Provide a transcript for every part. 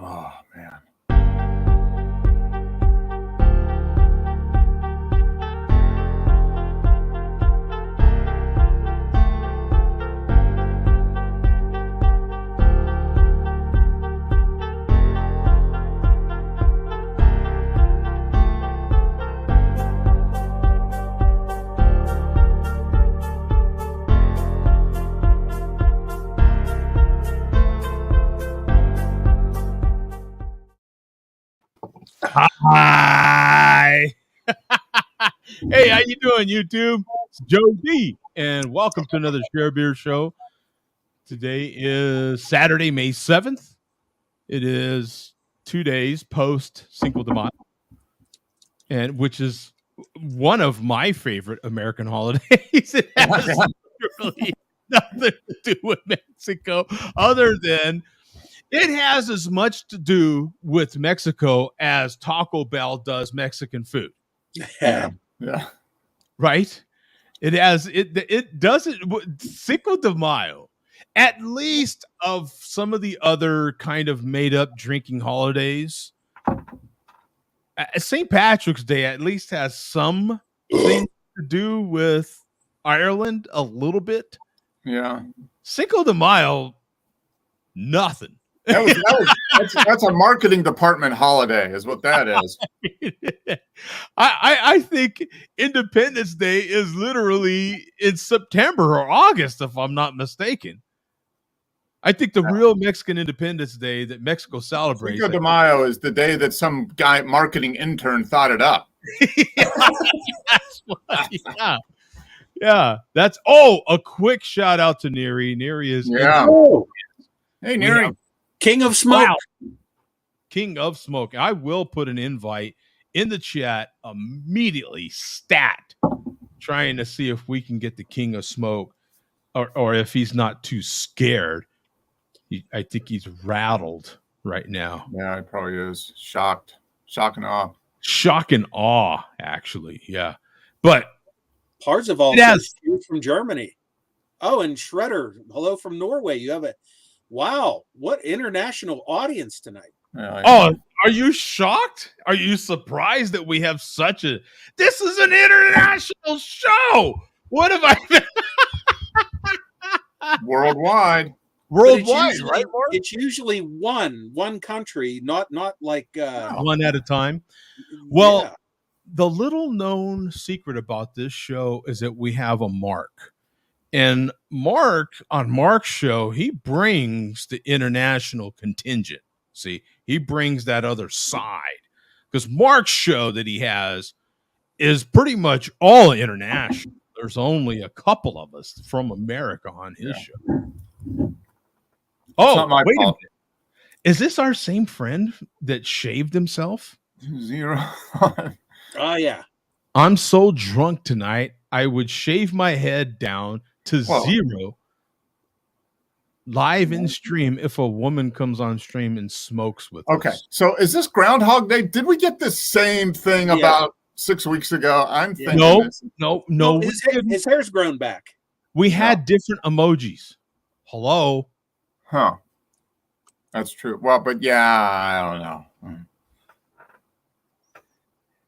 Oh, man. Hi. Hey, how you doing, YouTube? It's Joe D, and welcome to another Share Beer Show. Today is Saturday, May 7th. It is 2 days post Cinco de Mayo, and which is one of my favorite American holidays. It has really nothing to do with Mexico, other than it has as much to do with Mexico as Taco Bell does Mexican food. Yeah. Right? It doesn't. Cinco de Mayo, at least of some of the other kind of made up drinking holidays, St. Patrick's Day at least has something to do with Ireland a little bit. Yeah. Cinco de Mayo, nothing. That's a marketing department holiday, is what that is. I think Independence Day is literally in September or August, if I'm not mistaken. I think the real Mexican Independence Day that Mexico celebrates. Cinco de Mayo is the day that some guy, marketing intern, thought it up. Yeah. That's a quick shout out to Neri. Neri is Hey, Neri. King of Smoke. Wow. King of Smoke. I will put an invite in the chat immediately, stat, trying to see if we can get the King of Smoke or if he's not too scared. I think he's rattled right now. Yeah, he probably is. Shock and awe. Shock and awe, actually. Yeah. But Parzival says from Germany. Oh, and Shredder, hello from Norway. You have wow, what international audience tonight. Are you shocked? Are you surprised that we have this is an international show? What have I Worldwide, right, Mark? It's usually one country, not like one at a time. Well, the little known secret about this show is that we have a Mark. And Mark, on Mark's show, he brings the international contingent. See, he brings that other side. Because Mark's show that he has is pretty much all international. There's only a couple of us from America on his show. Oh, wait a minute. Is this our same friend that shaved himself? Zero. Oh, yeah. I'm so drunk tonight, I would shave my head down to zero live in stream if a woman comes on stream and smokes with us. So is this Groundhog Day? Did we get the same thing about 6 weeks ago? I'm thinking no. His hair's grown back. We had different emojis. Hello. Huh. That's true. Well, but I don't know.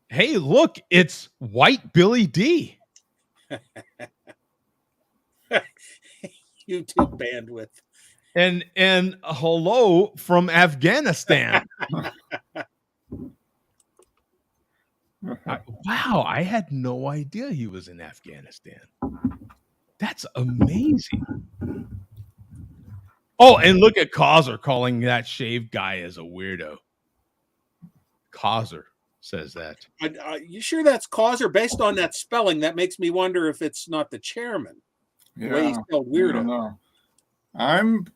Hey, look, it's White Billy D. YouTube bandwidth. And hello from Afghanistan. Wow, I had no idea he was in Afghanistan. That's amazing. Oh, and look at Causer calling that shaved guy as a weirdo. Causer says that. You sure that's Causer? Based on that spelling, that makes me wonder if it's not the chairman. The way he spelled weirdo. I'm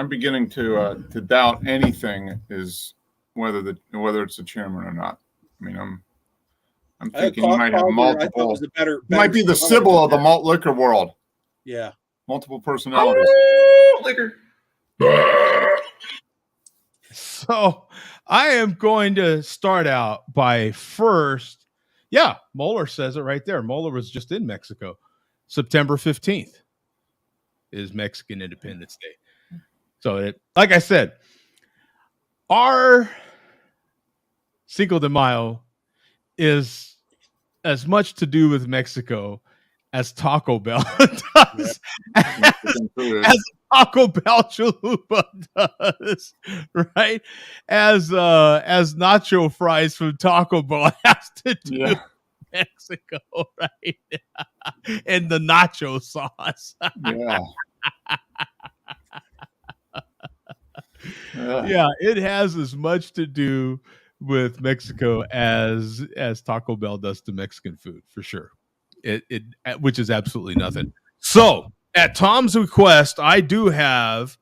beginning to doubt anything is whether it's a chairman or not. I mean, I'm thinking he might have multiple. Might be the Sybil of the malt liquor world. Yeah, multiple personalities. Liquor. So I am going to start out by first. Yeah, Moeller says it right there. Moeller was just in Mexico. September 15th is Mexican Independence Day. So, like I said, our Cinco de Mayo is as much to do with Mexico as Taco Bell does, as Taco Bell chalupa does, right? As nacho fries from Taco Bell has to do with Mexico, right? And the nacho sauce. Yeah, it has as much to do with Mexico as Taco Bell does to Mexican food, for sure. It which is absolutely nothing. So, at Tom's request, I do have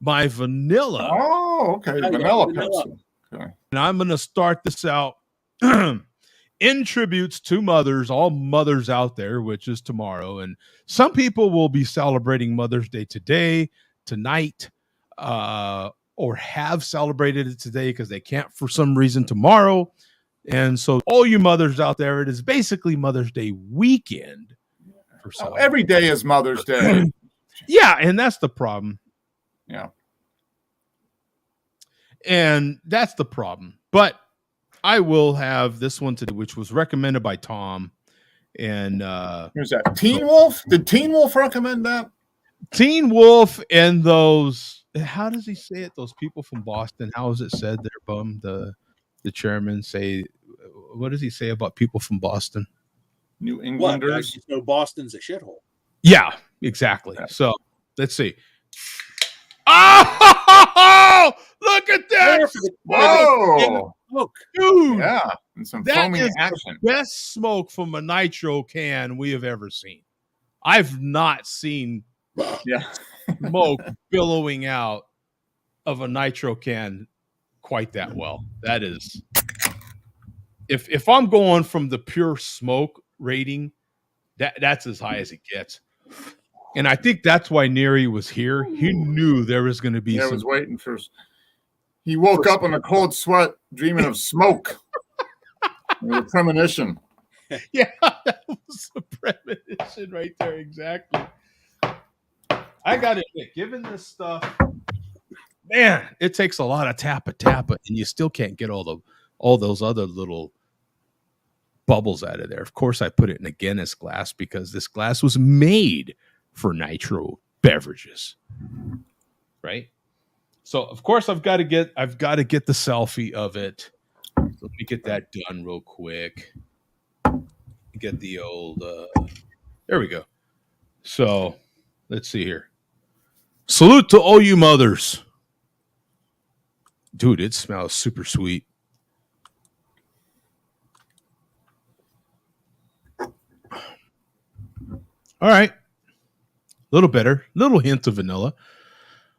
my vanilla. Oh, okay, vanilla Pepsi. Okay. And I'm going to start this out in tributes to mothers, all mothers out there, which is tomorrow. And some people will be celebrating Mother's Day today, tonight, or have celebrated it today because they can't for some reason tomorrow. And so all you mothers out there, it is basically Mother's Day weekend. Every day is Mother's Day. Yeah, and that's the problem. Yeah. And that's the problem. But I will have this one today, which was recommended by Tom. And who's that? Teen Wolf? Did Teen Wolf recommend that? Teen Wolf and those, how does he say it? Those people from Boston. How is it said there, Bum? The chairman say, what does he say about people from Boston? New Englanders. No, Boston's a shithole. Yeah, exactly. Yeah. So let's see. Oh, look at that! Whoa, dude! Yeah, and some foamy action. The best smoke from a nitro can we have ever seen. I've not seen smoke billowing out of a nitro can quite that well. That is, if I'm going from the pure smoke rating, that's as high as it gets. And I think that's why Neri was here. He knew there was going to be. I was waiting for. He woke up in a cold sweat, dreaming of smoke. A premonition. Yeah, that was a premonition right there. Exactly. I got to admit, given this stuff, man, it takes a lot of tappa, and you still can't get all those other little bubbles out of there. Of course, I put it in a Guinness glass because this glass was made for nitro beverages, right? So of course I've got to get the selfie of it. So let me get that done real quick. Get the old there we go. So let's see here. Salute to all you mothers. Dude, it smells super sweet. All right. A little better, little hint of vanilla.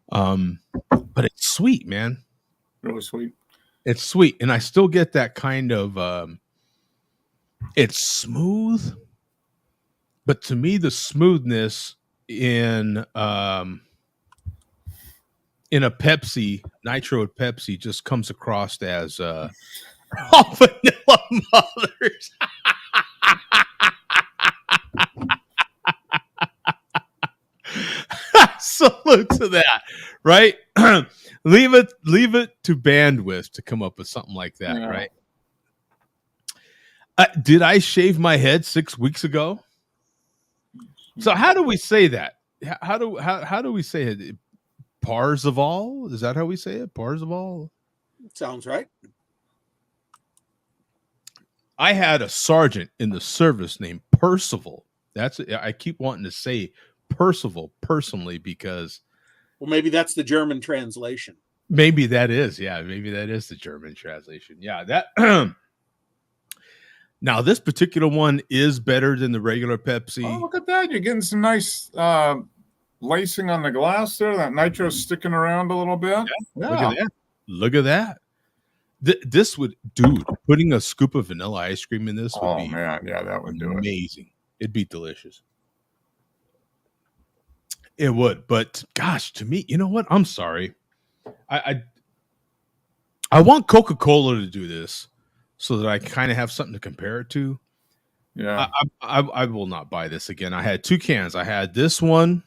But it's sweet, man. Really sweet. It's sweet. And I still get that kind of it's smooth. But to me, the smoothness in a Pepsi, nitro Pepsi, just comes across as all vanilla mothers. Salute to that, right? leave it to bandwidth to come up with something like that, right? Did I shave my head 6 weeks ago? So how do we say that? How do we say it? Parzival? Is that how we say it? Parzival? Sounds right. I had a sergeant in the service named Percival. I keep wanting to say Percival personally because maybe that's the German translation. Maybe that is the German translation. Yeah, that now this particular one is better than the regular Pepsi. Oh, look at that. You're getting some nice lacing on the glass there. That nitro's sticking around a little bit. Yeah. Look at that. This would, dude, putting a scoop of vanilla ice cream in this would be that would do amazing. It'd be delicious. It would, but gosh, to me, you know what? I'm sorry. I want Coca-Cola to do this so that I kind of have something to compare it to. Yeah. I will not buy this again. I had 2 cans. I had this one,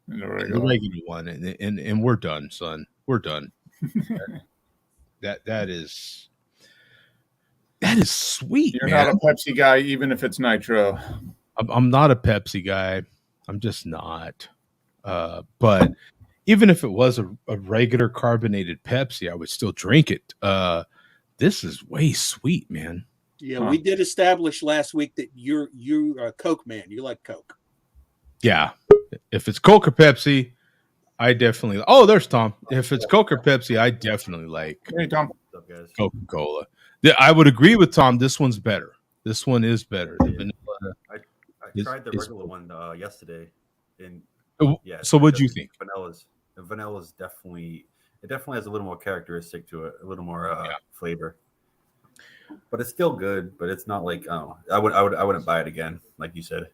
and the regular one, and we're done, son. We're done. That is sweet. You're man. not a Pepsi guy, even if it's nitro. I'm not a Pepsi guy. I'm just not. But even if it was a regular carbonated Pepsi, I would still drink it. This is way sweet, man. Yeah, we did establish last week that you're a Coke man. You like Coke. Yeah. If it's Coke or Pepsi, I definitely. Oh, there's Tom. If it's Coke or Pepsi, I definitely like Hey, Tom. Coca-Cola. I would agree with Tom. This one's better. This one is better. The vanilla. I tried the regular one yesterday, and so what'd you think? Vanilla's definitely has a little more characteristic to it, a little more flavor. But it's still good. But it's not like I wouldn't buy it again, like you said.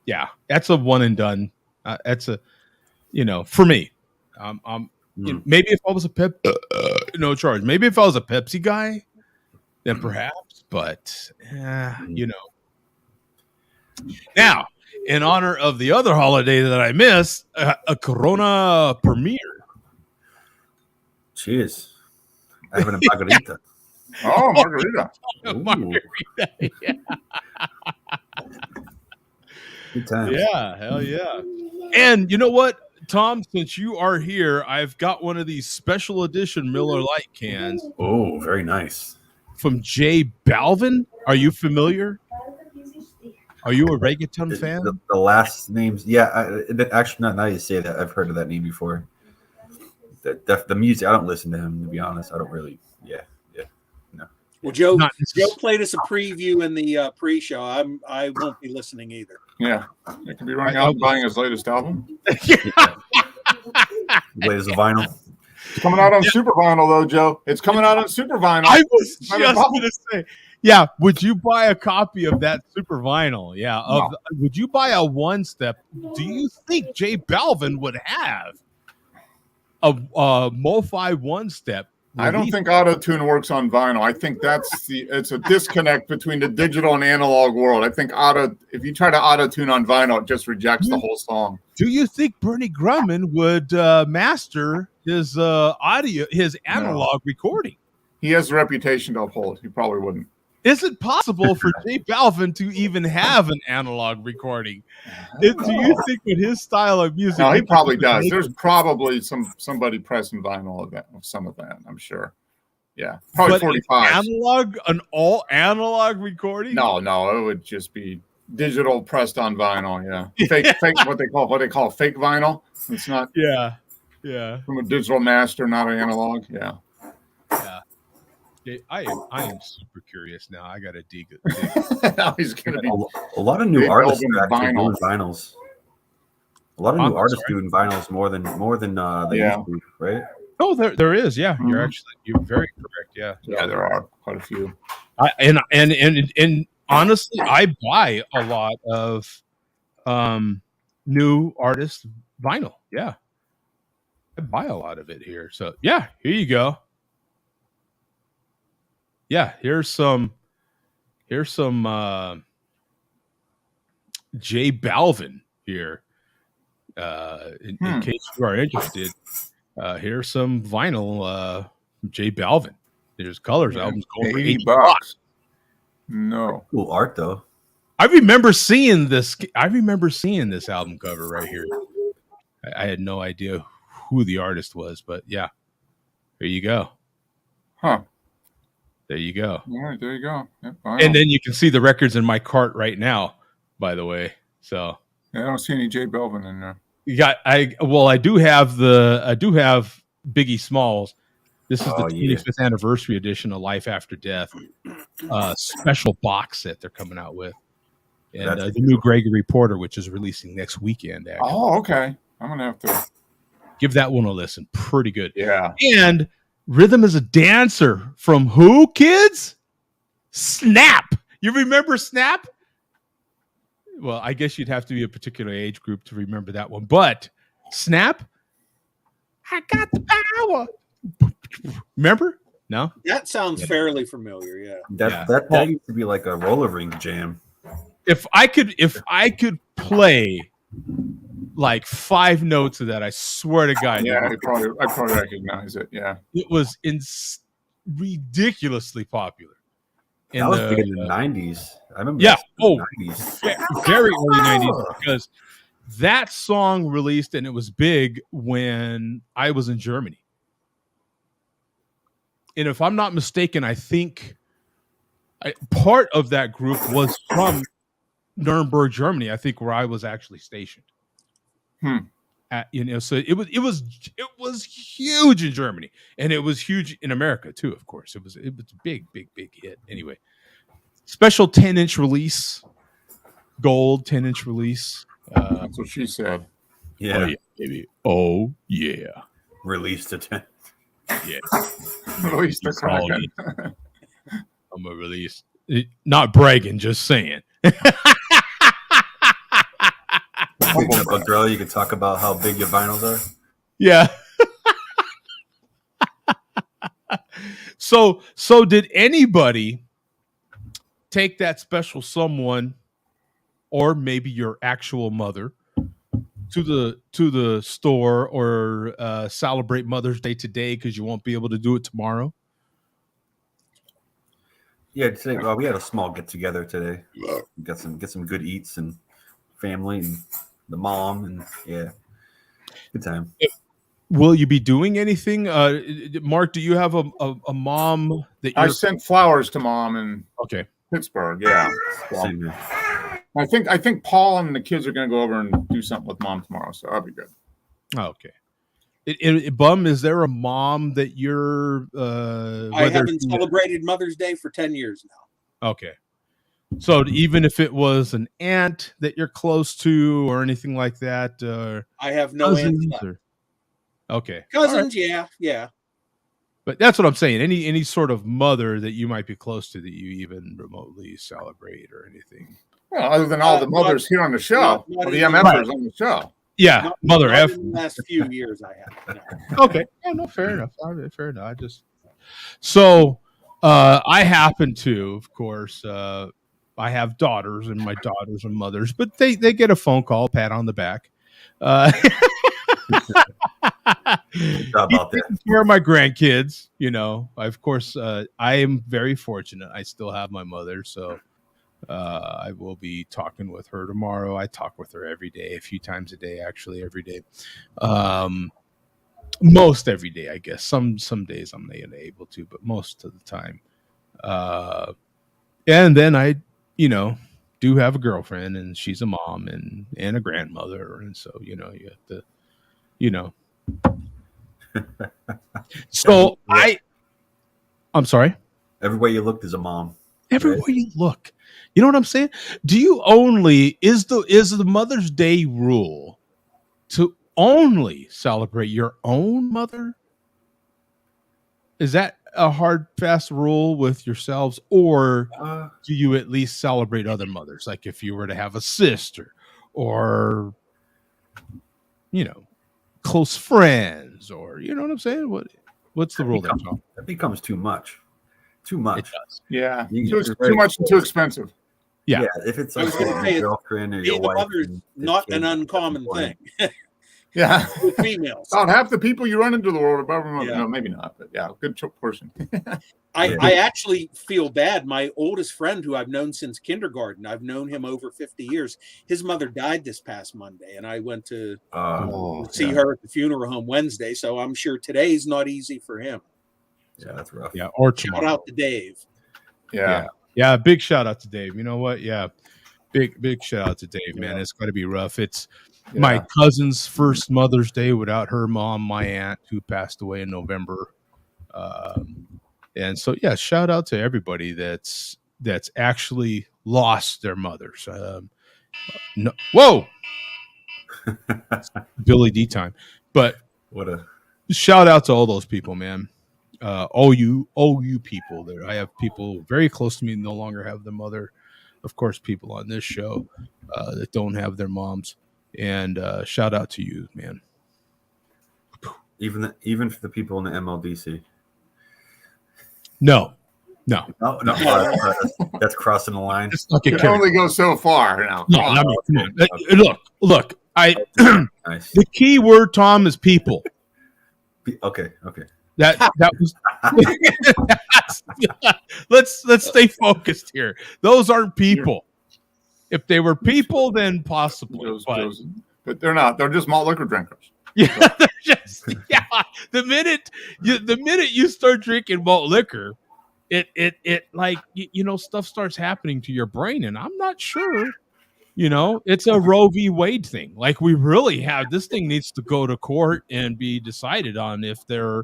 Yeah, that's a one and done. That's a for me. Maybe if I was a no charge. Maybe if I was a Pepsi guy, then perhaps. But Now, in honor of the other holiday that I missed, a Corona premiere. Cheers. Having a margarita. Oh, margarita. Margarita, yeah. Good times. Yeah, hell yeah. And you know what, Tom, since you are here, I've got one of these special edition Miller Lite cans. Oh, very nice. From J Balvin. Are you familiar? Are you a reggaeton fan? The last names, actually, now you say that, I've heard of that name before. The music, I don't listen to him, to be honest. I don't really, no. Well, Joe played us a preview in the pre-show. I won't be listening either. Yeah, it could be running out and buying his latest album. Latest vinyl. It's coming out on super vinyl, though, Joe. It's coming out on super vinyl. I was just going to say, yeah. Would you buy a copy of that super vinyl? Yeah. No. Would you buy a one step? Do you think J Balvin would have a MoFi one step? I don't think auto-tune works on vinyl. I think it's a disconnect between the digital and analog world. I think if you try to auto-tune on vinyl, it just rejects the whole song. Do you think Bernie Grumman would master his his analog recording? He has a reputation to uphold. He probably wouldn't. Is it possible for J Balvin to even have an analog recording? Do you think with his style of music? No, he probably does. There's probably somebody pressing vinyl of some of that, I'm sure. Yeah, probably 45. An all analog recording? No, it would just be digital pressed on vinyl. Yeah, fake. What they call fake vinyl. It's not. Yeah. From a digital master, not an analog. Yeah. I am super curious now. I got to dig it. Now he's going to be a lot of new artists are actually doing vinyls. A lot of new artists doing vinyls more than they used to, right? Oh, there is. Yeah, you're very correct. Yeah, there are quite a few. And honestly, I buy a lot of new artist vinyl. Yeah, I buy a lot of it here. So yeah, here you go. Yeah, here's some J Balvin here. In case you are interested, here's some vinyl J Balvin. There's Colors albums going for $80. No. Cool art though. I remember seeing this album cover right here. I had no idea who the artist was, but yeah. There you go. Huh. There you go. All right, there you go. Yep, and then you can see the records in my cart right now, by the way. So I don't see any J Balvin in there. I do have Biggie Smalls. This is the 25th anniversary edition of Life After Death. Special box set they're coming out with. And the new Gregory Porter, which is releasing next weekend. Actually. Oh, okay. I'm gonna have to give that one a listen. Pretty good. Yeah. And Rhythm is a Dancer from who, kids? Snap. You remember Snap? Well, I guess you'd have to be a particular age group to remember that one. But Snap, I got the power. Remember? No? That sounds fairly familiar, yeah. That used to be like a roller rink jam. If I could play like 5 notes of that, I swear to God. Yeah, I probably recognize it. Yeah, it was ridiculously popular. That was big in the 90s. I remember. Yeah. The 90s. Very early 90s, because that song released and it was big when I was in Germany. And if I'm not mistaken, I think part of that group was from Nuremberg, Germany. I think where I was actually stationed. So it was huge in Germany, and it was huge in America too. Of course, it was a big hit. Anyway, special 10-inch release, gold 10-inch release. That's what she said. Yeah. Oh yeah, baby. Oh yeah. Released to 10. Yeah. Released the Kraken. I'm gonna release. Not bragging, just saying. But girl, you can talk about how big your vinyls are. Yeah. So did anybody take that special someone, or maybe your actual mother, to the store or celebrate Mother's Day today because you won't be able to do it tomorrow? Yeah, today, well, we had a small get together today. Get some good eats and family and the mom, and yeah, good time. Will you be doing anything, Mark? Do you have a mom that I sent flowers to mom in Pittsburgh? Yeah, Same here. I think Paul and the kids are going to go over and do something with mom tomorrow, so that'll be good. Oh, okay. Bum, is there a mom that you're? I haven't celebrated Mother's Day for 10 years now. Okay. So even if it was an aunt that you're close to or anything like that, I have no aunts left. Okay, cousins, right. yeah. But that's what I'm saying. Any sort of mother that you might be close to that you even remotely celebrate or anything. Well, other than all the mothers here on the show, the MFers on the show. Yeah, Mother F. In the last few years, I have. No. Okay, no, fair enough. Fair enough. I happen to, of course. I have daughters, and my daughters are mothers, but they get a phone call, pat on the back. About that. Care of my grandkids, of course, I am very fortunate. I still have my mother, so I will be talking with her tomorrow. I talk with her every day, a few times a day, actually every day. Most every day, I guess. Some days I'm not able to, but most of the time. And then I, do have a girlfriend, and she's a mom and a grandmother, and so you have to, So I'm sorry. Everywhere you look, there's a mom. Everywhere you look, you know what I'm saying? Do you is the Mother's Day rule to only celebrate your own mother? Is that a hard, fast rule with yourselves, or do you at least celebrate other mothers? Like if you were to have a sister or, close friends, or, you know what I'm saying? What's the rule? That becomes too much. Too much. It does. Yeah. Too much and too expensive. Yeah. If it's like your girlfriend or your wife. Mother's not an uncommon thing. Yeah. With females. About half the people you run into the world above them. No, maybe not, but yeah, good portion. I actually feel bad. My oldest friend, who I've known since kindergarten, I've known him over 50 years. His mother died this past Monday, and I went to see her at the funeral home Wednesday. So I'm sure today's not easy for him. Yeah, that's rough. Yeah, or shout out to Dave. Yeah. Big shout out to Dave. You know what? Yeah, big shout out to Dave, man. It's got to be rough. It's my cousin's first Mother's Day without her mom, my aunt, who passed away in November. And so, shout out to everybody that's actually lost their mothers. No, whoa, Billy D time. But what a shout out to all those people, man. All you people there. I have people very close to me no longer have their mother. Of course, people on this show that don't have their moms. And shout out to you, man. Even for the people in the MLDC. No. That's crossing the line. You can only go so far now. No, I mean, come on. Look. Nice. The key word, Tom, is people. Okay. That was. Let's stay focused here. Those aren't people. If they were people, then possibly. But they're not. They're just malt liquor drinkers. Yeah, they're just The minute you start drinking malt liquor, it like stuff starts happening to your brain, and I'm not sure. It's a Roe v. Wade thing. Like, we really have this thing needs to go to court and be decided on if they're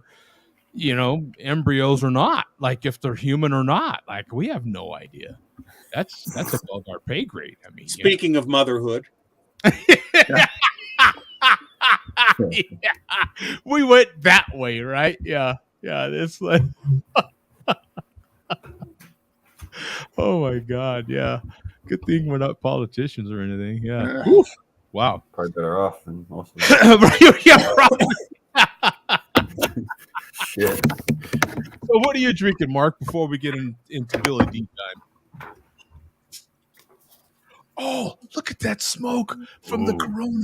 embryos or not, like if they're human or not. Like, we have no idea. That's above our pay grade. I mean, speaking of motherhood. We went that way, right? Yeah. It's like oh my God, yeah. Good thing we're not politicians or anything. Yeah. Oof. Wow. Probably better off than most of them. Yeah, probably. Shit. So what are you drinking, Mark, before we get into Billy Deep time? Oh, look at that smoke from the Corona.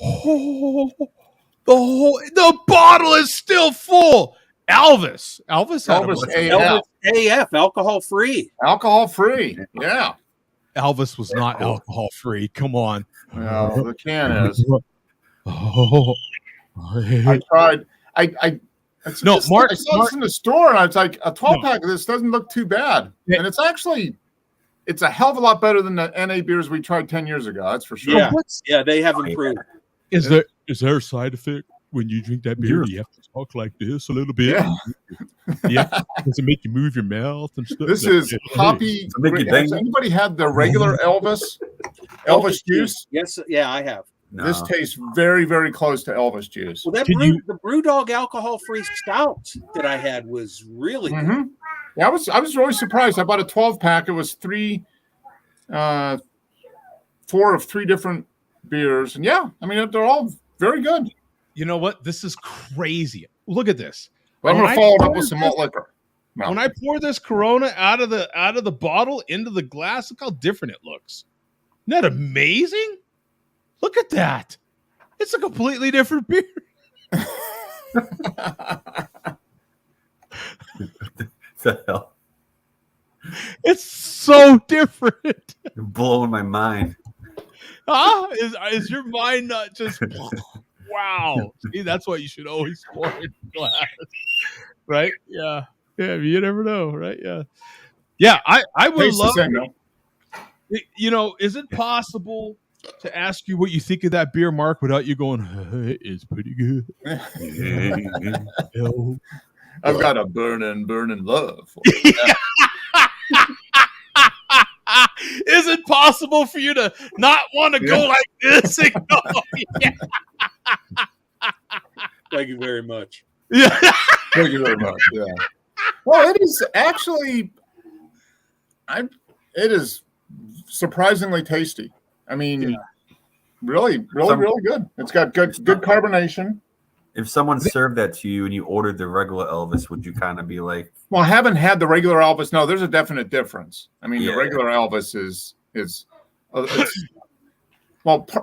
Oh, the bottle is still full. Elvis AF, alcohol free. Yeah. Elvis was not alcohol free. Come on. Well, the can is. Oh, I tried. Mark, I saw this in the store, and I was like, a 12-pack of this doesn't look too bad. Yeah. And it's a hell of a lot better than the NA beers we tried 10 years ago. That's for sure. Yeah, they have improved. Is there a side effect when you drink that beer? Do you have to talk like this a little bit? Yeah. Does it make you move your mouth and stuff? This is hoppy. Has anybody had the regular Elvis juice? Yes. Yeah, I have. No. This tastes very, very close to Elvis juice. Well, the Brewdog alcohol-free stout that I had was really good. Yeah, I was really surprised. I bought a 12-pack. It was 4 of 3 different beers, and yeah, I mean, they're all very good. You know what? This is crazy. Look at this. Well, I'm going to follow it up with some malt liquor. No. When I pour this Corona out of the bottle into the glass, look how different it looks. Isn't that amazing? Look at that. It's a completely different beer. The hell? It's so different. You're blowing my mind. Is your mind not just wow? See, that's why you should always pour in glass, right? Yeah. You never know, right? Yeah. I would love. Is it possible to ask you what you think of that beer, Mark, without you going, it's pretty good? I've got a burning love for it. Is it possible for you to not want to go like this? Thank you very much. Yeah. Thank you very much. Yeah. Well, it is actually, it is surprisingly tasty. I mean, really good. It's got good carbonation. If someone served that to you and you ordered the regular Elvis, would you kind of be like, well, I haven't had the regular Elvis. No, there's a definite difference. I mean, the regular Elvis is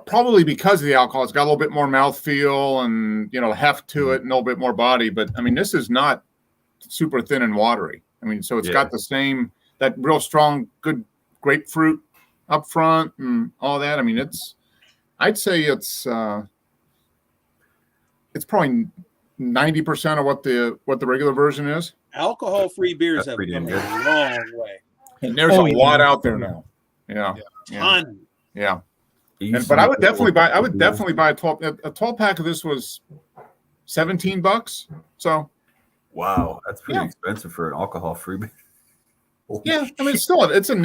probably because of the alcohol. It's got a little bit more mouthfeel and, heft to it and a little bit more body. But, I mean, this is not super thin and watery. I mean, so it's got the same, that real strong, good grapefruit up front and all that. I mean, I'd say it's probably 90% of what the regular version is. Alcohol-free beers have come a long way. And there's a lot out there now. Yeah. Ton. Yeah. But I would definitely buy a 12-pack of this was $17. So wow, that's pretty expensive for an alcohol-free beer. Yeah, I mean, it's a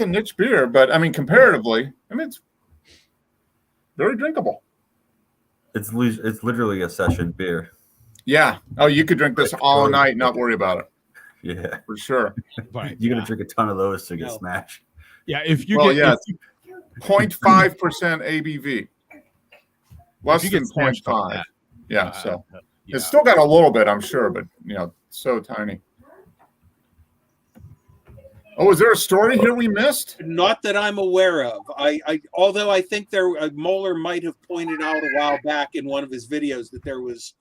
niche beer, but I mean, comparatively, I mean, it's very drinkable. It's literally a session beer. Yeah. Oh, you could drink this all night and not worry about it. Yeah, for sure. You're gonna drink a ton of those to get smashed. Yeah, if you get 0.5% ABV, less than 0.5. Yeah, so it's still got a little bit, I'm sure, but so tiny. Oh, is there a story here we missed? Not that I'm aware of. Although I think Moeller might have pointed out a while back in one of his videos that there was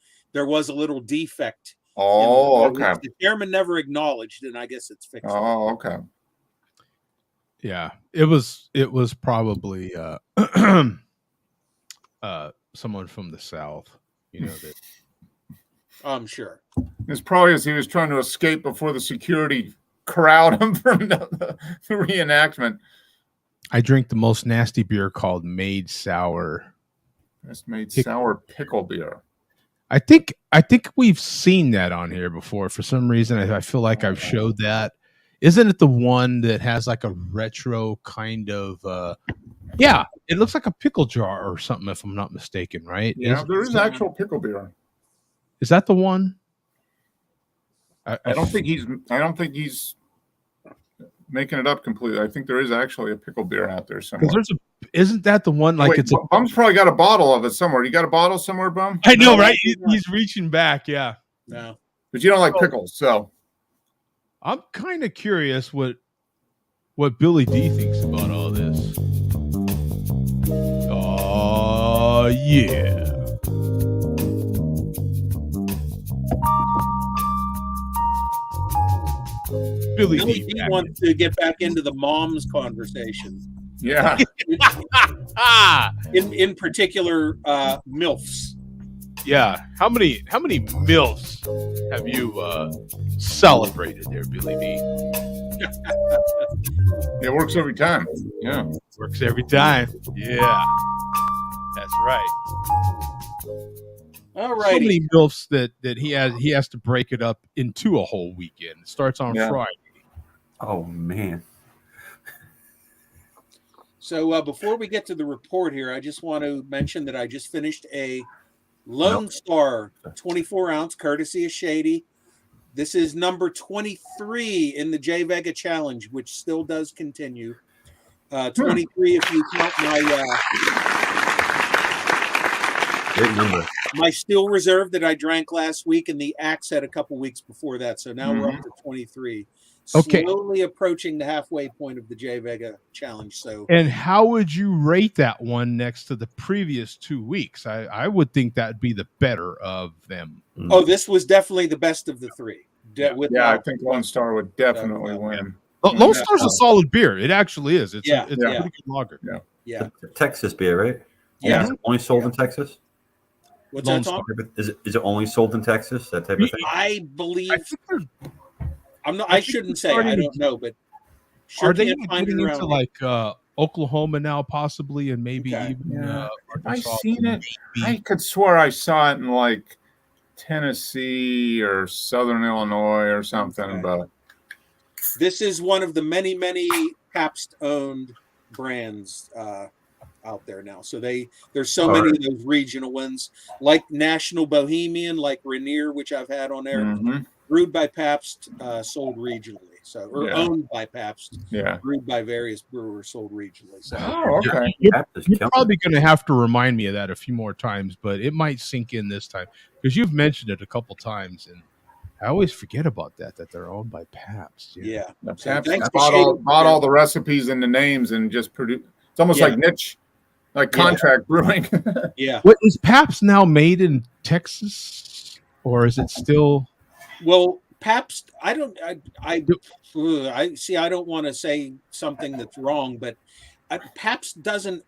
a little defect Oh, okay. The chairman never acknowledged, and I guess it's fixed. Oh, okay. Yeah, it was probably someone from the South, that. I'm sure. It's probably as he was trying to escape before the security corralled him from the reenactment. I drink the most nasty beer called Made Sour. That's Made Sour pickle beer. I think we've seen that on here before. For some reason, I feel like I've showed that. Isn't it the one that has like a retro kind of? Yeah, it looks like a pickle jar or something, if I'm not mistaken, right? Yeah, there is actual pickle beer. Is that the one? I don't think he's making it up completely. I think there is actually a pickle beer out there somewhere. Isn't that the one? Like, wait, Bum's probably got a bottle of it somewhere. You got a bottle somewhere, Bum? I know, right? He's reaching back. Yeah. No, but you don't like pickles, so I'm kind of curious what Billy D thinks about all this. Oh yeah. Billy D wants to get back into the moms conversation. Yeah. in particular, MILFs. Yeah. How many MILFs have you celebrated there, Billy D? It works every time. Yeah. Works every time. Yeah. That's right. All right. So many MILFs that he has to break it up into a whole weekend. It starts on Friday. Oh man. So before we get to the report here, I just want to mention that I just finished a Lone Star 24-ounce courtesy of Shady. This is number 23 in the J Vega Challenge, which still does continue. 23 if you count my Steel Reserve that I drank last week, and the Axe had a couple weeks before that. So now we're up to 23. Okay. Slowly approaching the halfway point of the J Vega Challenge. So, and how would you rate that one next to the previous 2 weeks? I would think that'd be the better of them. Oh, this was definitely the best of the three. I think Lone Star would definitely win. Lone Star's a solid beer. It actually is. It's a pretty good lager. Yeah. Texas beer, right? Yeah. Is it only sold in Texas? What's that, Tom? Is it only sold in Texas? That type of thing? I believe. I shouldn't say. I don't know, but are they getting into like Oklahoma now, possibly, and maybe even? Have I seen it? I could swear I saw it in like Tennessee or Southern Illinois or something. But this is one of the many Pabst-owned brands out there now. So there's so many of those regional ones, like National Bohemian, like Rainier, which I've had on there. Brewed by Pabst, sold regionally. So, owned by Pabst, brewed by various brewers, sold regionally. So, okay. You're probably going to have to remind me of that a few more times, but it might sink in this time because you've mentioned it a couple times, and I always forget about that they're owned by Pabst. Yeah. Pabst bought all the recipes and the names and just produce. It's almost like niche, like contract brewing. Yeah. What is Pabst now made in Texas, or is it still? Well, Pabst, I don't want to say something that's wrong, but Pabst doesn't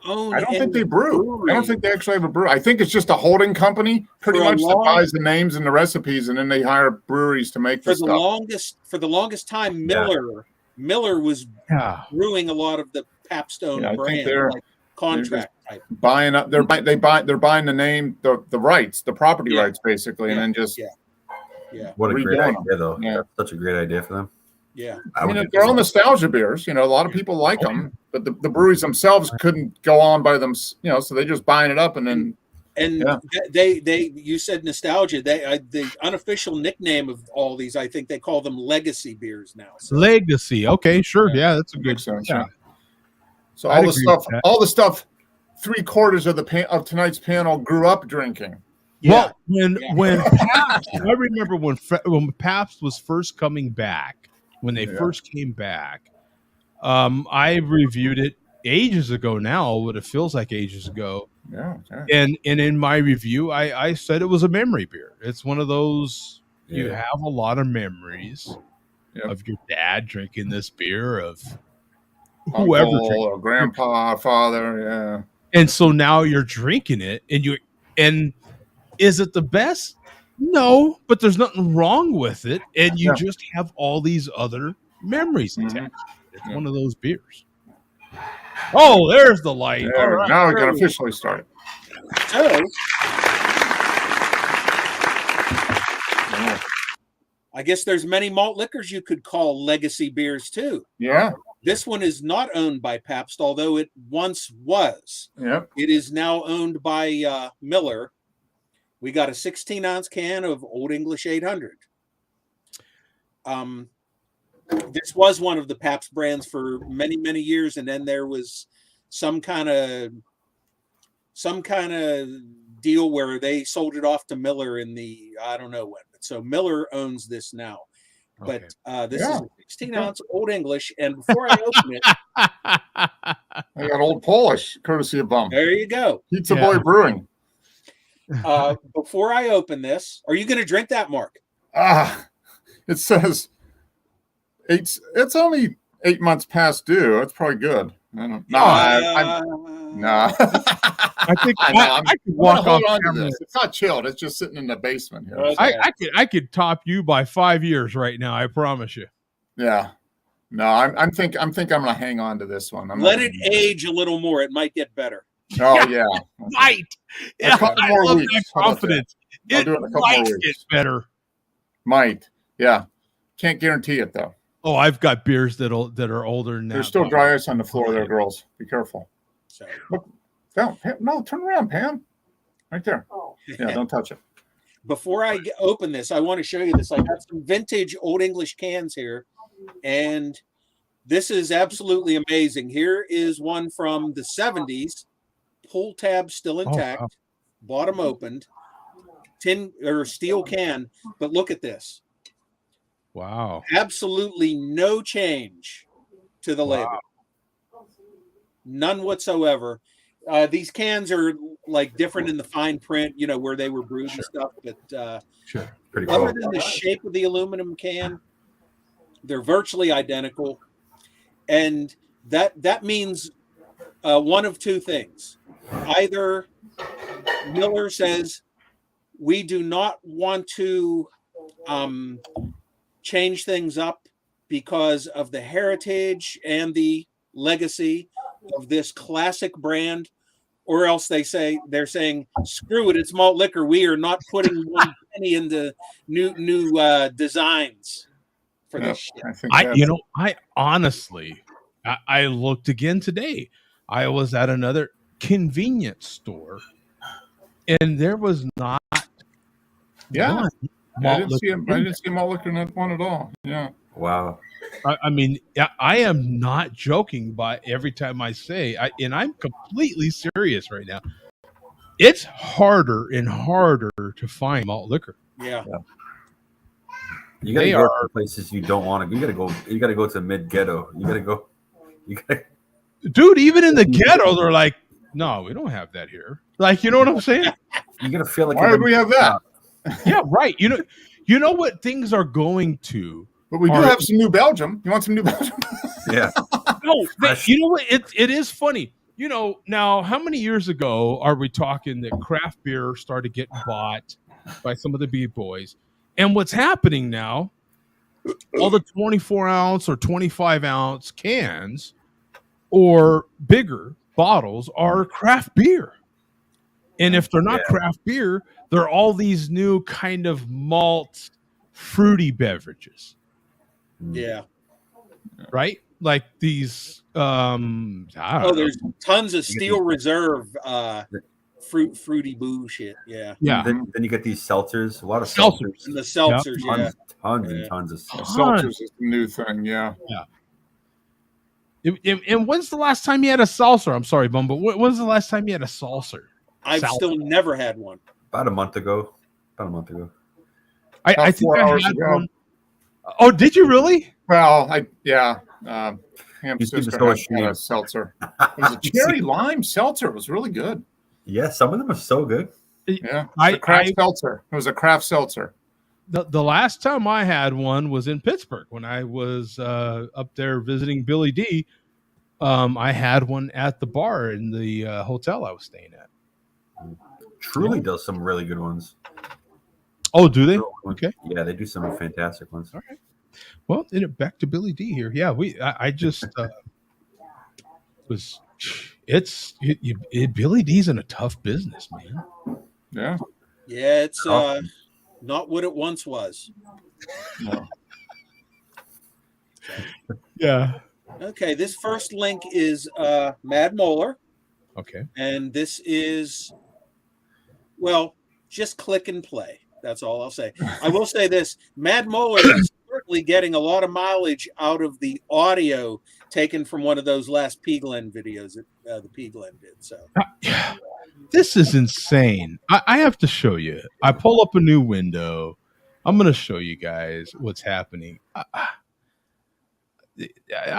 own. I don't think they brew. Brewery. I don't think they actually have a brew. I think it's just a holding company, pretty much, that buys the names and the recipes, and then they hire breweries to make the stuff. For the longest time, Miller was brewing a lot of the Pabst-owned brand, like contract type. Buying up, they're buying the name, the rights, the property rights, basically, and then just. Yeah. What a great idea, though. Yeah. That's such a great idea for them. Yeah. I mean, they're all nostalgia beers. A lot of people like them, but the breweries themselves couldn't go on by them, so they just buying it up and then. And they you said nostalgia. The unofficial nickname of all these, I think they call them legacy beers now. So. Legacy. Okay, sure. Yeah, that's a good sense. Yeah. So all the stuff 3/4 of tonight's panel grew up drinking. Yeah. Well, when Pabst, I remember when Pabst was first coming back, when they first came back, I reviewed it ages ago now, but it feels like ages ago. Yeah. And in my review, I said it was a memory beer. It's one of those you have a lot of memories of your dad drinking this beer, of whoever Uncle or grandpa, father, yeah. And so now you're drinking it, and is it the best? No, but there's nothing wrong with it, and you just have all these other memories attached. It's one of those beers. Oh, there's the light. Yeah, all right, now we can officially start. So, I guess there's many malt liquors you could call legacy beers too. Yeah. This one is not owned by Pabst, although it once was. Yep. It is now owned by Miller. We got a 16-ounce can of Old English 800. This was one of the Pabst brands for many, many years, and then there was some kind of deal where they sold it off to Miller in the I don't know when. So Miller owns this now. Okay. But this is a 16-ounce Old English, and before I open it, I got Old Polish, courtesy of Bum. there you go. Pizza Boy Brewing. Before I open this, are you going to drink that, Mark? It says it's only 8 months past due. That's probably good. I don't know. I think I could walk off camera. This. It's not chilled. It's just sitting in the basement here. Okay. I could top you by 5 years right now. I promise you. Yeah. No, I'm thinking I'm gonna hang on to this one. Let it age a little more. It might get better. Oh yeah. Might. A couple more love weeks. that How about confidence. that? I'll It do it in a couple might more get weeks. better. Might. Yeah. Can't guarantee it though. Oh, I've got beers that are older than that. There's still dry ice on the floor there, girls. Be careful. So, Look, no, turn around, Pam. Right there. Yeah, don't touch it. before I open this, I want to show you this. I got some vintage Old English cans here, and this is absolutely amazing. Here is one from the 70s, pull tab still intact, bottom opened, tin or steel can, but look at this. Wow. Absolutely no change to the label. None whatsoever. These cans are like different in the fine print, you know, where they were brewed and stuff, but Pretty other cool. than the shape of the aluminum can, they're virtually identical. And that means one of two things. Either Miller says, we do not want to change things up because of the heritage and the legacy of this classic brand, or else they're saying, screw it, it's malt liquor. We are not putting one penny into new designs for this shit. I honestly, I looked again today. I was at another convenience store, and there was not. Yeah, I didn't see malt liquor in that one at all. Yeah. Wow. I mean, I am not joking by every time I say, and I'm completely serious right now. It's harder and harder to find malt liquor. Yeah. You gotta go to places you don't want to. You gotta go to mid ghetto. Dude, even in the ghetto, they're like, no, we don't have that here. Like, you know what I'm saying? You gotta feel like why would we have that? Yeah, right. You know what things are going to. But we do have some New Belgium. You want some New Belgium? Yeah. No, you know what? It is funny. You know, now how many years ago are we talking that craft beer started getting bought by some of the big boys? And what's happening now, all the 24-ounce or 25-ounce cans or bigger bottles are craft beer. And if they're not craft beer, they're all these new kind of malt, fruity beverages. Yeah. Right? Like these there's tons of Steel Reserve fruity bullshit. Yeah. Yeah. Then you get these seltzers, a lot of seltzers. And the seltzers, tons and tons of seltzers is the new thing, yeah. And when's the last time you had a seltzer? I'm sorry, Bum, but when's the last time you had a seltzer? I've still never had one. About a month ago. I think I had one. Oh, did you really? Well, Ham's sister had a seltzer. It was a cherry lime seltzer. It was really good. Yeah, some of them are so good. Yeah, craft seltzer. It was a craft seltzer. The last time I had one was in Pittsburgh when I was up there visiting Billy D. I had one at the bar in the hotel I was staying at. Truly does some really good ones. Oh, do they? Okay. Yeah, they do some fantastic ones. All right. Well, back to Billy D here. Yeah, I just was. Billy D's in a tough business, man. Yeah. Yeah, it's not what it once was. No. Yeah. Okay, this first link is Mad Molar. Okay. And this is, well, just click and play. That's all I'll say. I will say this. Mad Molar is certainly getting a lot of mileage out of the audio taken from one of those last P. Glenn videos that the P. Glenn did. So this is insane. I have to show you. I pull up a new window. I'm going to show you guys what's happening. I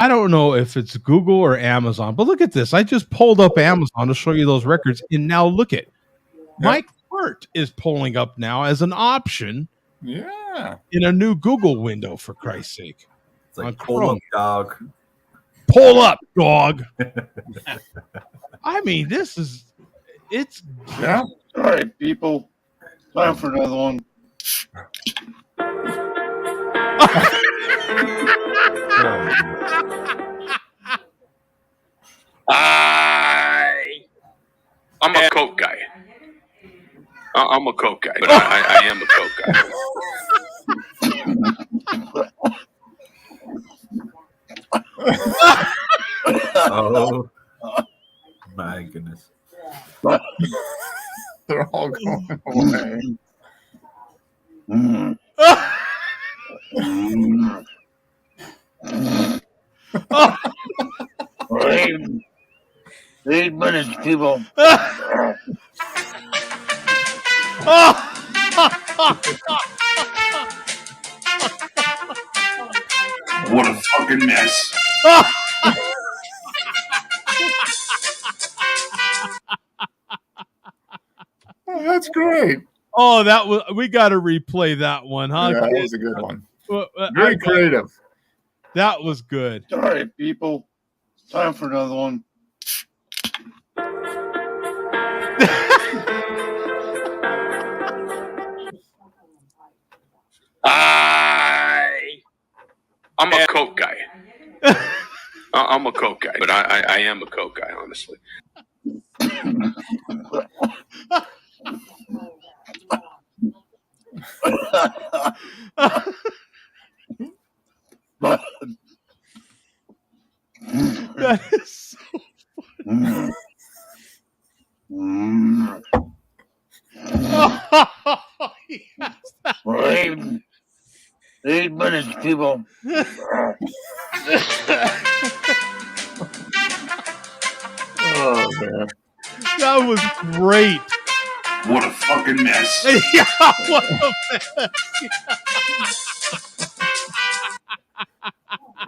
don't know if it's Google or Amazon, but look at this. I just pulled up Amazon to show you those records. And now look at Mike Hart is pulling up now as an option. Yeah. In a new Google window, for Christ's sake. It's like pull up, dog. Pull up, dog. I mean, it's. Yeah. All right, people. Time for another one. I'm a Coke guy. I'm a Coke guy, but I am a Coke guy. Oh my goodness. They're all going away. Eight minutes, people. What a fucking mess. Oh, that's great. Oh, we got to replay that one, huh? Yeah, that was a good one. Very creative. That was good. All right, people. Time for another one. I'm a Coke guy. I'm a Coke guy, but I am a Coke guy, honestly. That is so funny. Yes, 8 minutes, people. Oh, man. That was great. What a fucking mess. Yeah, what a mess.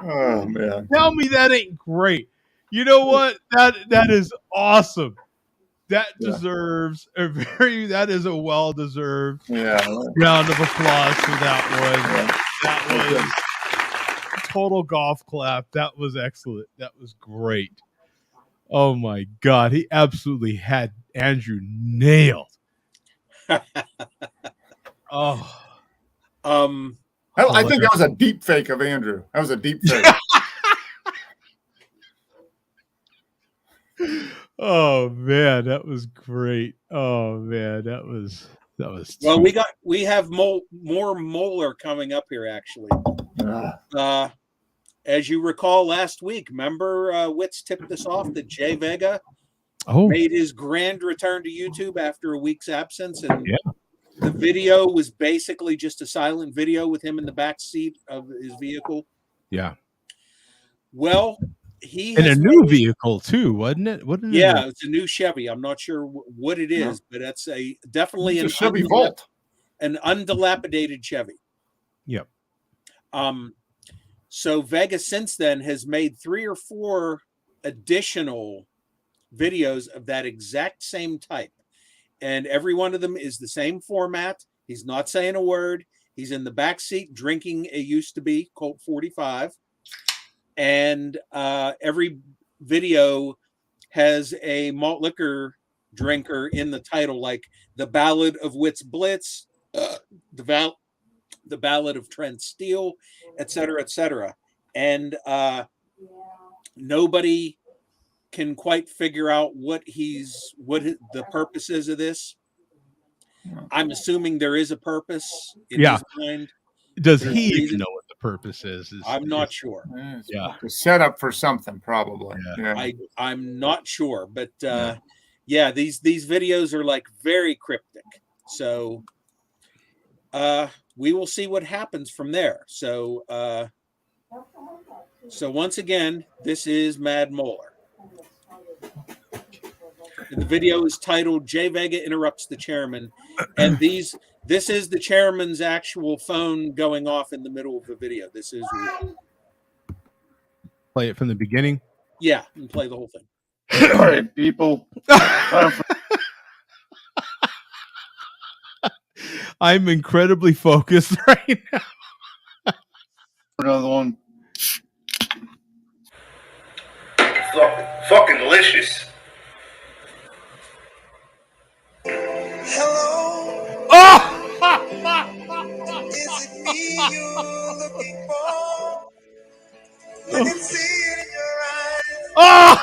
Oh, man. Tell me that ain't great. You know what? That is awesome. That deserves that is a well-deserved round of applause for that one. That was total golf clap. That was excellent. That was great. Oh my God. He absolutely had Andrew nailed. Oh. I think that was a deep fake of Andrew. That was a deep fake. Oh man, that was great. Oh man, that was. Well, we have more Molar coming up here actually. As you recall last week, remember Witz tipped us off that Jay Vega made his grand return to YouTube after a week's absence, and the video was basically just a silent video with him in the back seat of his vehicle. Yeah. Well, he in a new vehicle too, wasn't it? It's a new Chevy. I'm not sure what it is, but it's definitely a Chevy Volt, an undilapidated Chevy. Yep. So Vega since then has made 3 or 4 additional videos of that exact same type. And every one of them is the same format. He's not saying a word. He's in the back seat drinking a used to be Colt 45. And every video has a malt liquor drinker in the title, like The Ballad of Wits Blitz, the Ballad of Trent Steele, etc., etc. And nobody can quite figure out what the purpose is of this. I'm assuming there is a purpose in his mind. Does he even know what the purpose is? I'm not sure. Yeah, a setup for something, probably. Yeah. I'm not sure, but these videos are like very cryptic. So we will see what happens from there. So once again, this is Mad Moeller. The video is titled "Jay Vega Interrupts the Chairman," and this is the chairman's actual phone going off in the middle of the video. This is real. Play it from the beginning. Yeah, and play the whole thing. All right, people. I'm incredibly focused right now. Another one. Fucking delicious. Hello. Oh! Is it me you're looking for? I can see it in your eyes. Oh!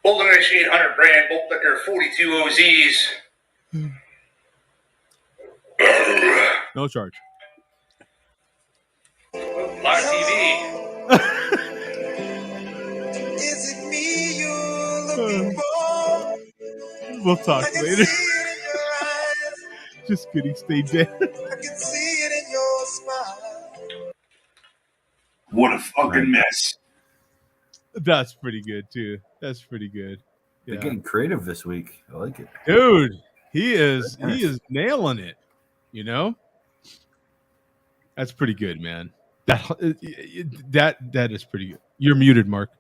Bolton 1800 brand, Bolt Liquor 42 OZs. No charge. Live TV. Is it me you're looking for? We'll talk I can later. see it in your eyes. Just kidding. Stay dead. I can see it in your smile. What a fucking mess. That's pretty good too. That's pretty good. They're getting creative this week. I like it, dude. He is nailing it. You know, that's pretty good, man. That is pretty good. You're muted, Mark.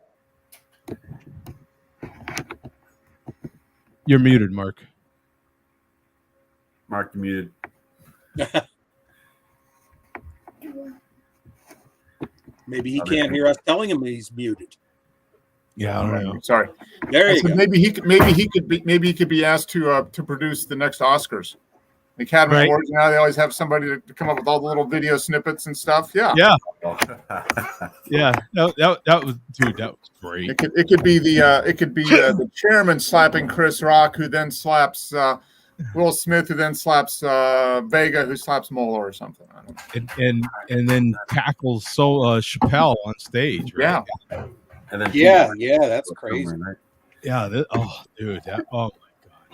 You're muted, Mark. Mark, you're muted. Maybe he can't hear us telling him he's muted. Yeah, I don't know. Sorry. There you go. Maybe he could be asked to produce the next Oscars. The Academy Awards now, they always have somebody to come up with all the little video snippets and stuff. Yeah. Yeah. Yeah. That was, dude, that was great. It could be the chairman slapping Chris Rock, who then slaps Will Smith, who then slaps Vega, who slaps Moeller or something. I don't know. And then tackles Chappelle on stage. Right? Yeah. And then that's crazy. Right? Yeah. Oh my God,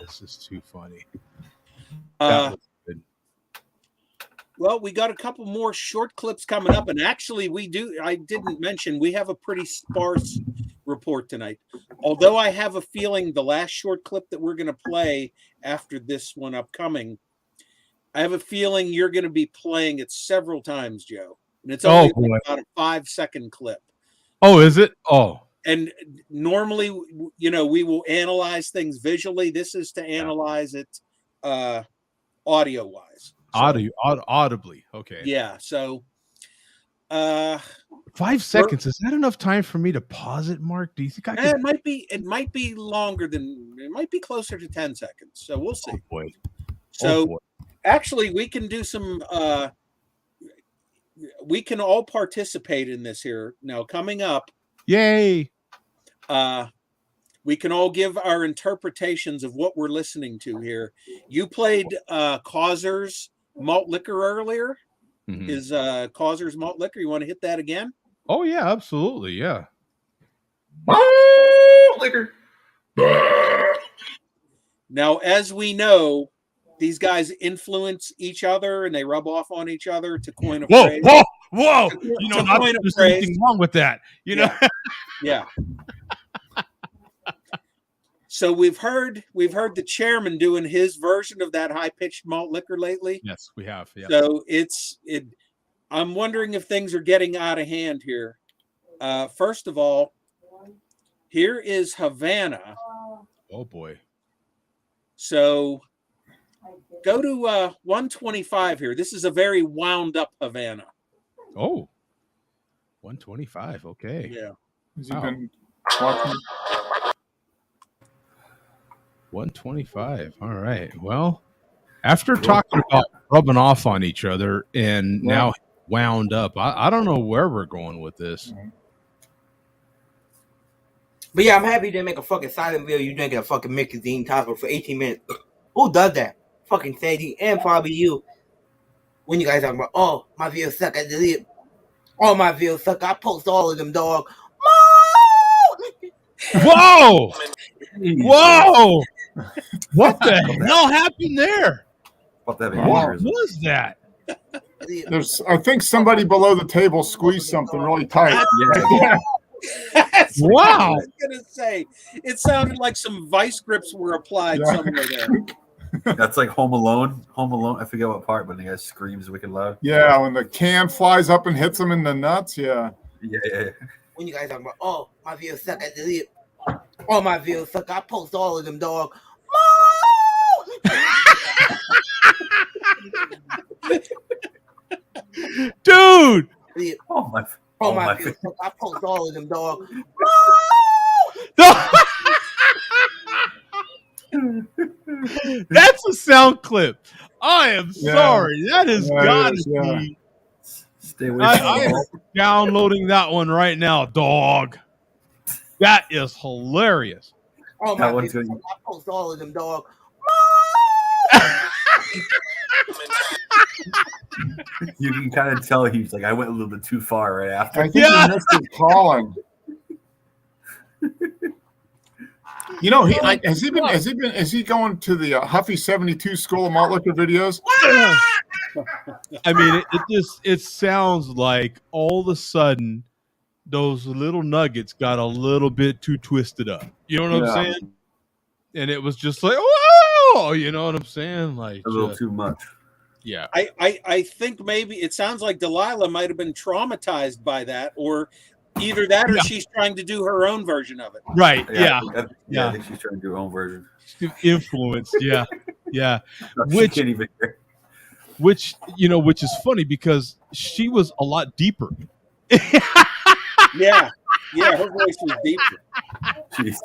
this is too funny. Well, we got a couple more short clips coming up, and actually I didn't mention we have a pretty sparse report tonight. Although I have a feeling the last short clip that we're going to play after this one upcoming, I have a feeling you're going to be playing it several times, Joe. And it's only about a 5-second clip. Oh, is it? Oh. And normally, we will analyze things visually. This is to analyze it audio wise. Audibly. Okay. Yeah. So 5 seconds. Is that enough time for me to pause it, Mark? Do you think I can? It might be longer it might be closer to 10 seconds. So we'll see. Oh, boy. So actually we can do some we can all participate in this here. Now coming up. Yay. We can all give our interpretations of what we're listening to here. You played Causers Malt Liquor earlier. Mm-hmm. Is Causers Malt Liquor? You want to hit that again? Oh, yeah, absolutely. Yeah. Malt Liquor. Now, as we know, these guys influence each other and they rub off on each other to coin a phrase. Whoa. You know, not there's anything wrong with that. You know? Yeah. So we've heard the chairman doing his version of that high-pitched malt liquor lately. Yes, we have. Yeah. So I'm wondering if things are getting out of hand here. First of all, here is Havana. Oh boy. So go to 125 here. This is a very wound up Havana. Oh. 125. Okay. Yeah. Has he been watching? 125. All right. Well, after talking about rubbing off on each other and now wound up, I don't know where we're going with this. But yeah, I'm happy you didn't make a fucking silent video. You drinking a fucking Mickey taco for 18 minutes. Who does that? Fucking Sadie and probably you. When you guys talking about, oh, my videos suck, I delete it. All my videos suck, I post all of them, dog. Whoa! Whoa! What the hell happened there? What was that? I think somebody below the table squeezed something really tight. That's wow! what I was gonna say. It sounded like some vice grips were applied somewhere there. That's like Home Alone. Home Alone. I forget what part, but the guy screams wicked loud. Yeah, when the can flies up and hits him in the nuts. Yeah. Yeah. When you guys talking about, oh, my videos suck, I delete it. All my videos suck, I post all of them, dog. Dude! All my videos suck, I post all of them, dog. That's a sound clip. I am sorry. That is gotta be. Stay away I am downloading that one right now, dog. That is hilarious. All my videos suck, I post all of them, dog. You can kind of tell he's like, I went a little bit too far right after. I think he missed his calling. You know, has he going to the Huffy 72 School of Malt Liquor videos? I mean, it sounds like all of a sudden those little nuggets got a little bit too twisted up. You know what I'm saying? And it was just like, whoa, you know what I'm saying? Like a little too much. Yeah. I think maybe it sounds like Delilah might have been traumatized by that, or either that or she's trying to do her own version of it. Right. I think she's trying to do her own version. Influenced. Yeah. Which can't even hear. Which is funny because she was a lot deeper. Yeah, her voice was deeper. Jeez.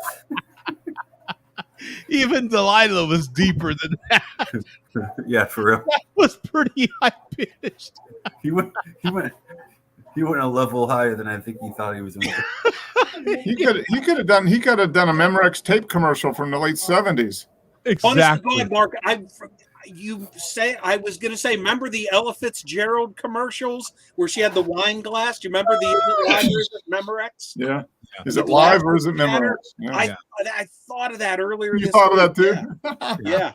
Even Delilah was deeper than that. Yeah, for real. That was pretty high pitched. He went a level higher than I think he thought he was going to. He could have done a Memorex tape commercial from the late 70s. Exactly. Honest to God, Mark, I was going to say, remember the Ella Fitzgerald commercials where she had the wine glass? Do you remember the Memorex? Yeah. Is it live or is it Memorex? Yeah. I thought of that earlier. You thought of that too? Yeah.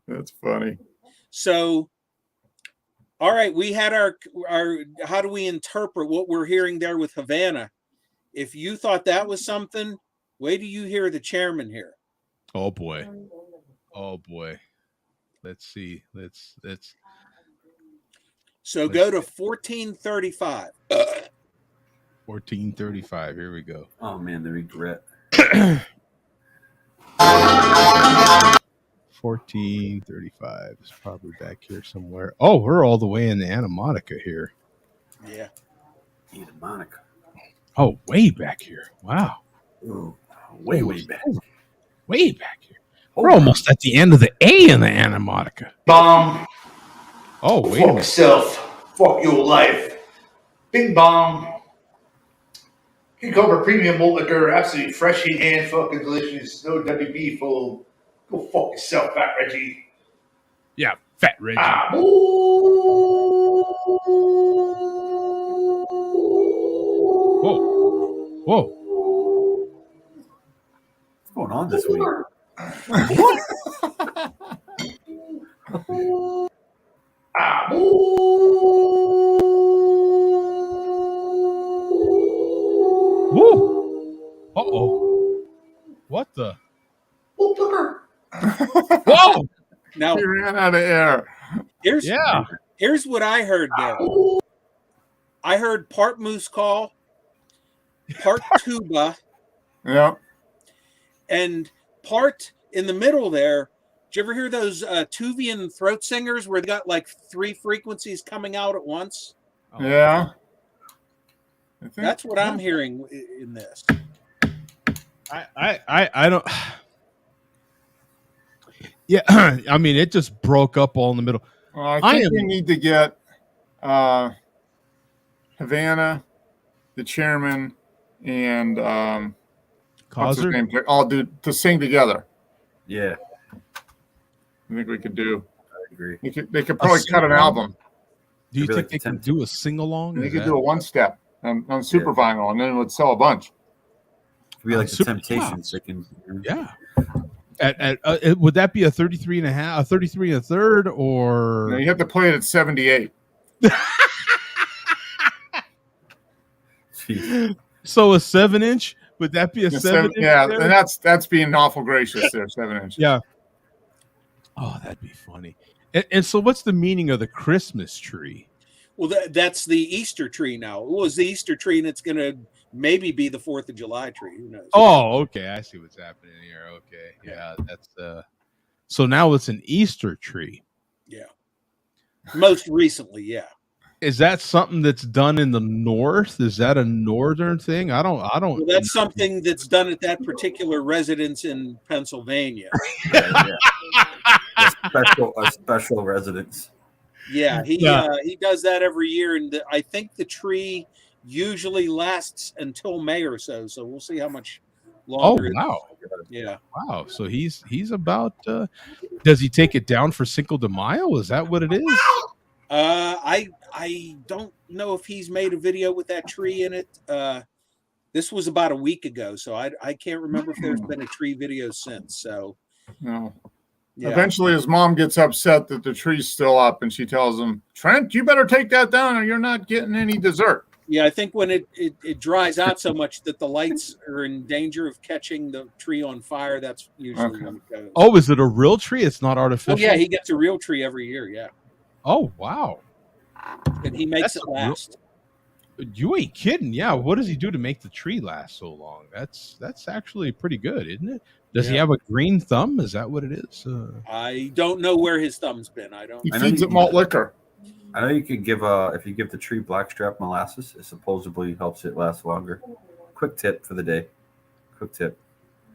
That's funny. So, all right, we had our how do we interpret what we're hearing there with Havana? If you thought that was something, wait till you hear the chairman here. Oh boy. Let's see. Let's. So go to 1435. 1435. Here we go. Oh man, the regret. 1435 is probably back here somewhere. Oh, we're all the way in the Anamonica here. Yeah. Anamonica. Oh, way back here. Wow. Ooh, way back. Way back here. We're almost at the end of the A in the Anamonica. Bomb. Oh, wait. Fuck yourself. Fuck your life. Bing bong. Cucumber premium malt liquor, absolutely freshy and fucking delicious. No WB full. Go fuck yourself, Fat Reggie. Yeah, Fat Reggie. Whoa. What's going on this week? Woo. Uh-oh. What the? Whoa! Whoa! Now He ran out of air. here's what I heard there. I heard part moose call, part tuba, Yeah. and part in the middle there. Did you ever hear those Tuvian throat singers where they got like 3 frequencies coming out at once? Oh. Yeah. I think, That's what I'm hearing in this. I don't. Yeah, I mean, it just broke up all in the middle. Well, I think we need to get Havana, the chairman, and what's his name? All to sing together. Yeah, I think we could do. I agree. They could probably cut an album. Do you think they can do a sing along? They could do a 1-step on super vinyl, and then it would sell a bunch. It'd be like the Temptations. They can. Yeah. Would that be a 33 and a half, a 33 and a third, or No, you have to play it at 78? So a 7-inch? Would that be a 7-inch? Yeah, and that's being awful gracious there, 7-inch. Yeah. Oh, that'd be funny. And so, what's the meaning of the Christmas tree? Well, that's the Easter tree now. It was the Easter tree, and it's going to maybe be the 4th of July tree. Who knows? Oh, okay. I see what's happening here. Okay. Yeah, that's so now it's an Easter tree. Yeah. Most recently, yeah. Is that something that's done in the north? Is that a northern thing? I don't Well, that's something that's done at that particular residence in Pennsylvania. A special residence. Yeah, he does that every year, and I think the tree usually lasts until May or so. So we'll see how much longer. Oh wow! Yeah, wow. So he's about. Does he take it down for Cinco de Mayo? Is that what it is? I don't know if he's made a video with that tree in it. This was about a week ago, so I can't remember if there's been a tree video since. So no. Yeah. Eventually, his mom gets upset that the tree's still up, and she tells him, "Trent, you better take that down, or you're not getting any dessert." Yeah, I think when it dries out so much that the lights are in danger of catching the tree on fire, that's usually when it goes. Oh, is it a real tree? It's not artificial? Oh, yeah, he gets a real tree every year, yeah. Oh, wow. And he makes it last. You ain't kidding. Yeah, what does he do to make the tree last so long? That's actually pretty good, isn't it? Does he have a green thumb? Is that what it is? I don't know where his thumb's been. He feeds it malt liquor. I know you could give if you give the tree blackstrap molasses, it supposedly helps it last longer. Quick tip for the day. Quick tip.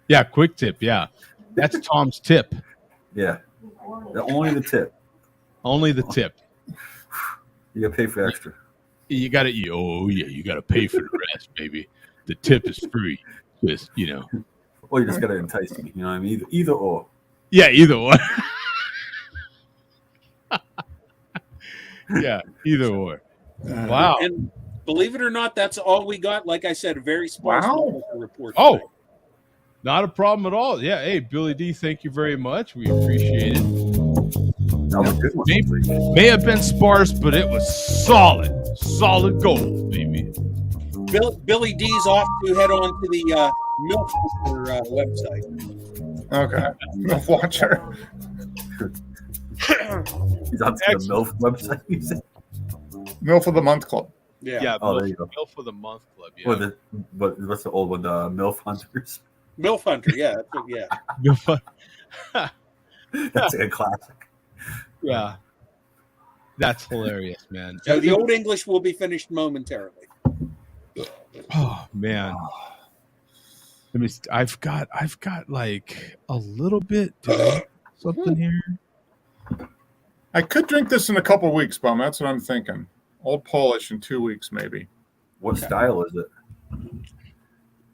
Yeah, quick tip. Yeah, that's Tom's tip. Yeah, only the tip. Only the tip. You gotta pay for extra. You got to. Oh yeah, you got to pay for the rest, baby. The tip is free. Just Or you just gotta entice me. You know what I mean? Either or. Yeah, either one. Yeah, either or. Wow. And believe it or not, that's all we got. Like I said, a very small report. Oh, tonight. not a problem at all. Yeah. Hey, Billy D, thank you very much. We appreciate it. That was a good one. May have been sparse, but it was solid gold, baby. Billy D's off to head on to the Milk website. Okay. Milk Watcher. He's on to the MILF website. MILF of the Month Club. Yeah. Oh, there you go. MILF for the Month Club. Yeah. Or what's the old one? The MILF Hunters. MILF Hunter. Yeah. Yeah. That's a classic. Yeah. That's hilarious, man. So the Old English will be finished momentarily. Oh man. Let me. I've got like a little bit something here. I could drink this in a couple weeks, Bum. That's what I'm thinking. Old Polish in 2 weeks, maybe. What style is it?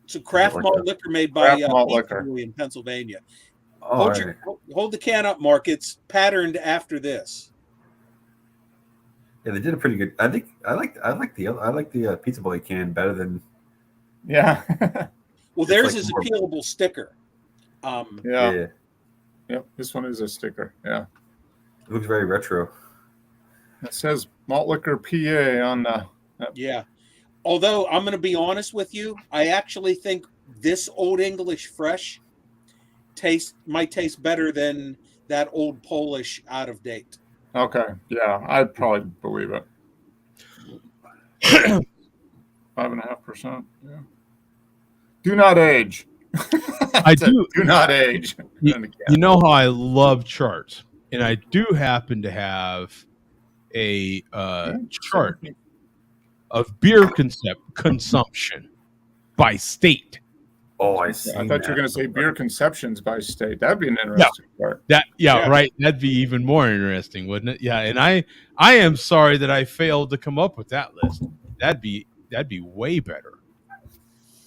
It's a craft malt liquor made by liquor in Pennsylvania. Oh, Hold the can up, Mark. It's patterned after this. Yeah, they did a pretty good. I think I like the Pizza Boy can better than. Yeah. Well, theirs is a peelable sticker. Yeah. Yep. This one is a sticker. Yeah. It looks very retro. It says malt liquor PA on the. Yeah. Although I'm going to be honest with you, I actually think this Old English Fresh might taste better than that old Polish out of date. Okay. Yeah, I'd probably believe it. 5.5%. Yeah. Do not age. I do. Do not age. You know how I love charts, and I do happen to have a chart of beer consumption by state. Oh, I see. I thought you were going to say beer conceptions by state. That'd be an interesting part. Right. That'd be even more interesting, wouldn't it? Yeah. And I am sorry that I failed to come up with that list. That'd be way better.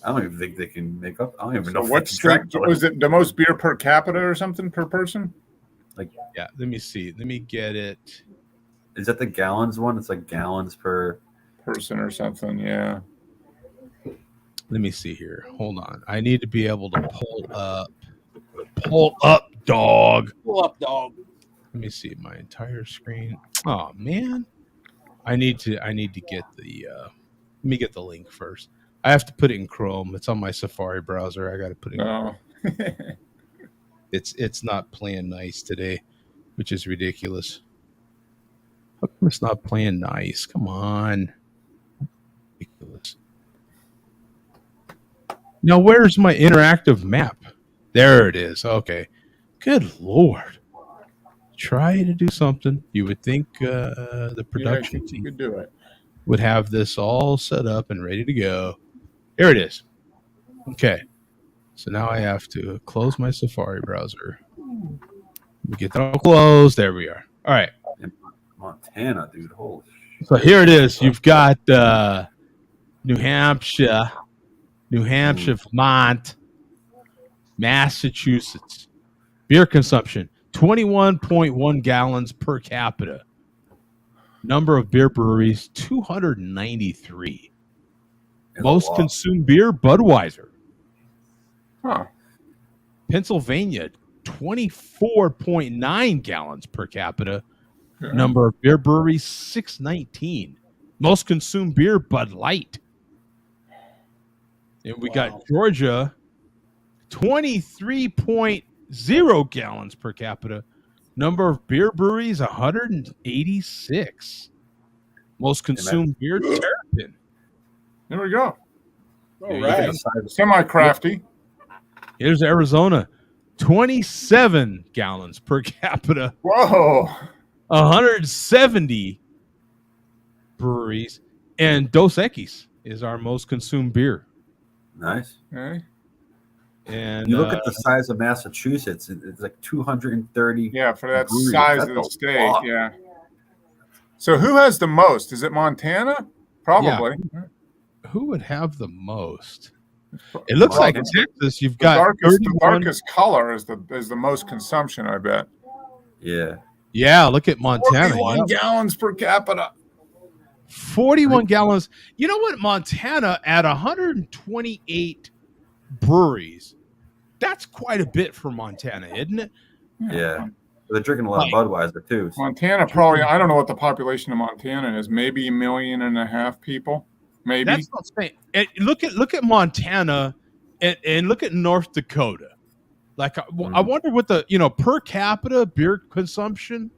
I don't even think they can make up. I don't even know. What state was it? The most beer per capita or something per person? Yeah. Let me see. Let me get it. Is that the gallons one? It's like gallons per person or something. Yeah. Let me see here. Hold on. I need to be able to pull up, dog. Pull up, dog. Let me see my entire screen. Oh man. I need to get the let me get the link first. I have to put it in Chrome. It's on my Safari browser. I got to put it in It's not playing nice today, which is ridiculous. How come it's not playing nice? Come on. Ridiculous. Now, where's my interactive map? There it is. Okay. Good Lord. Try to do something. You would think the production team could do it. Would have this all set up and ready to go. Here it is. Okay. So now I have to close my Safari browser. We get that all closed. There we are. All right. Montana, dude. Holy shit. So here it is. You've got New Hampshire, Vermont, Massachusetts. Beer consumption, 21.1 gallons per capita. Number of beer breweries, 293. Most consumed beer, Budweiser. Huh. Pennsylvania, 24.9 gallons per capita. Number of beer breweries, 619. Most consumed beer, Bud Light. And we got Georgia, 23.0 gallons per capita. Number of beer breweries, 186. Most consumed beer, Terrapin. There we go. All right. Semi-crafty. Here's Arizona, 27 gallons per capita. Whoa. 170 breweries. And Dos Equis is our most consumed beer. Nice. Okay. And you look at the size of Massachusetts, it's like 230. Yeah, for that breweries. size That's of the a state. lot. Yeah. So who has the most? Is it Montana? Probably. Yeah. Who would have the most? It looks like Texas. You've got the darkest color is the most consumption, I bet. Yeah. Yeah, look at Montana. 41 gallons per capita. 41 gallons. You know what? Montana at 128 breweries. That's quite a bit for Montana, isn't it? Yeah. They're drinking a lot of Budweiser too. So. Montana probably, I don't know what the population of Montana is, maybe 1.5 million people. Maybe. That's not saying. And look at Montana and look at North Dakota. Like I wonder what the per capita beer consumption,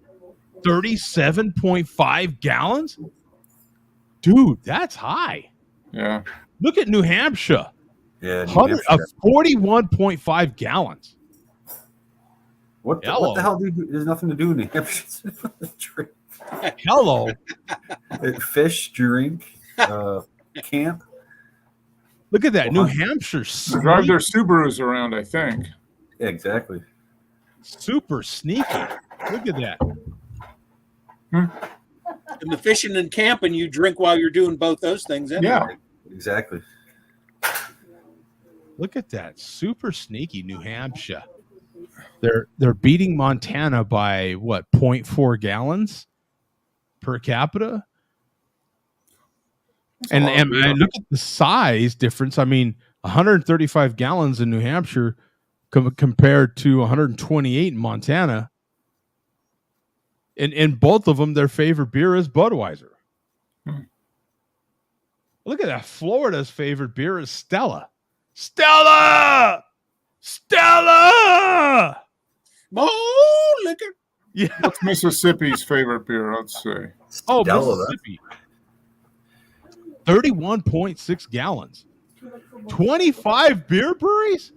37.5 gallons. Dude, that's high. Yeah. Look at New Hampshire. Yeah, 41.5 gallons. What the hell? There's nothing to do in New Hampshire. Drink. Hello. Fish, drink, camp. Look at that. New Hampshire. They drive their Subarus around, I think. Yeah, exactly. Super sneaky. Look at that. And the fishing and camping, you drink while you're doing both those things. Anyway. Yeah, exactly. Look at that. Super sneaky New Hampshire. They're beating Montana by what, 0.4 gallons per capita? And look at the size difference. I mean, 135 gallons in New Hampshire compared to 128 in Montana. And in both of them, their favorite beer is Budweiser. Look at that. Florida's favorite beer is Stella. Stella! Yeah. What's Mississippi's favorite beer? Let's see. Oh, Stella, Mississippi. 31.6 gallons. 25 beer breweries?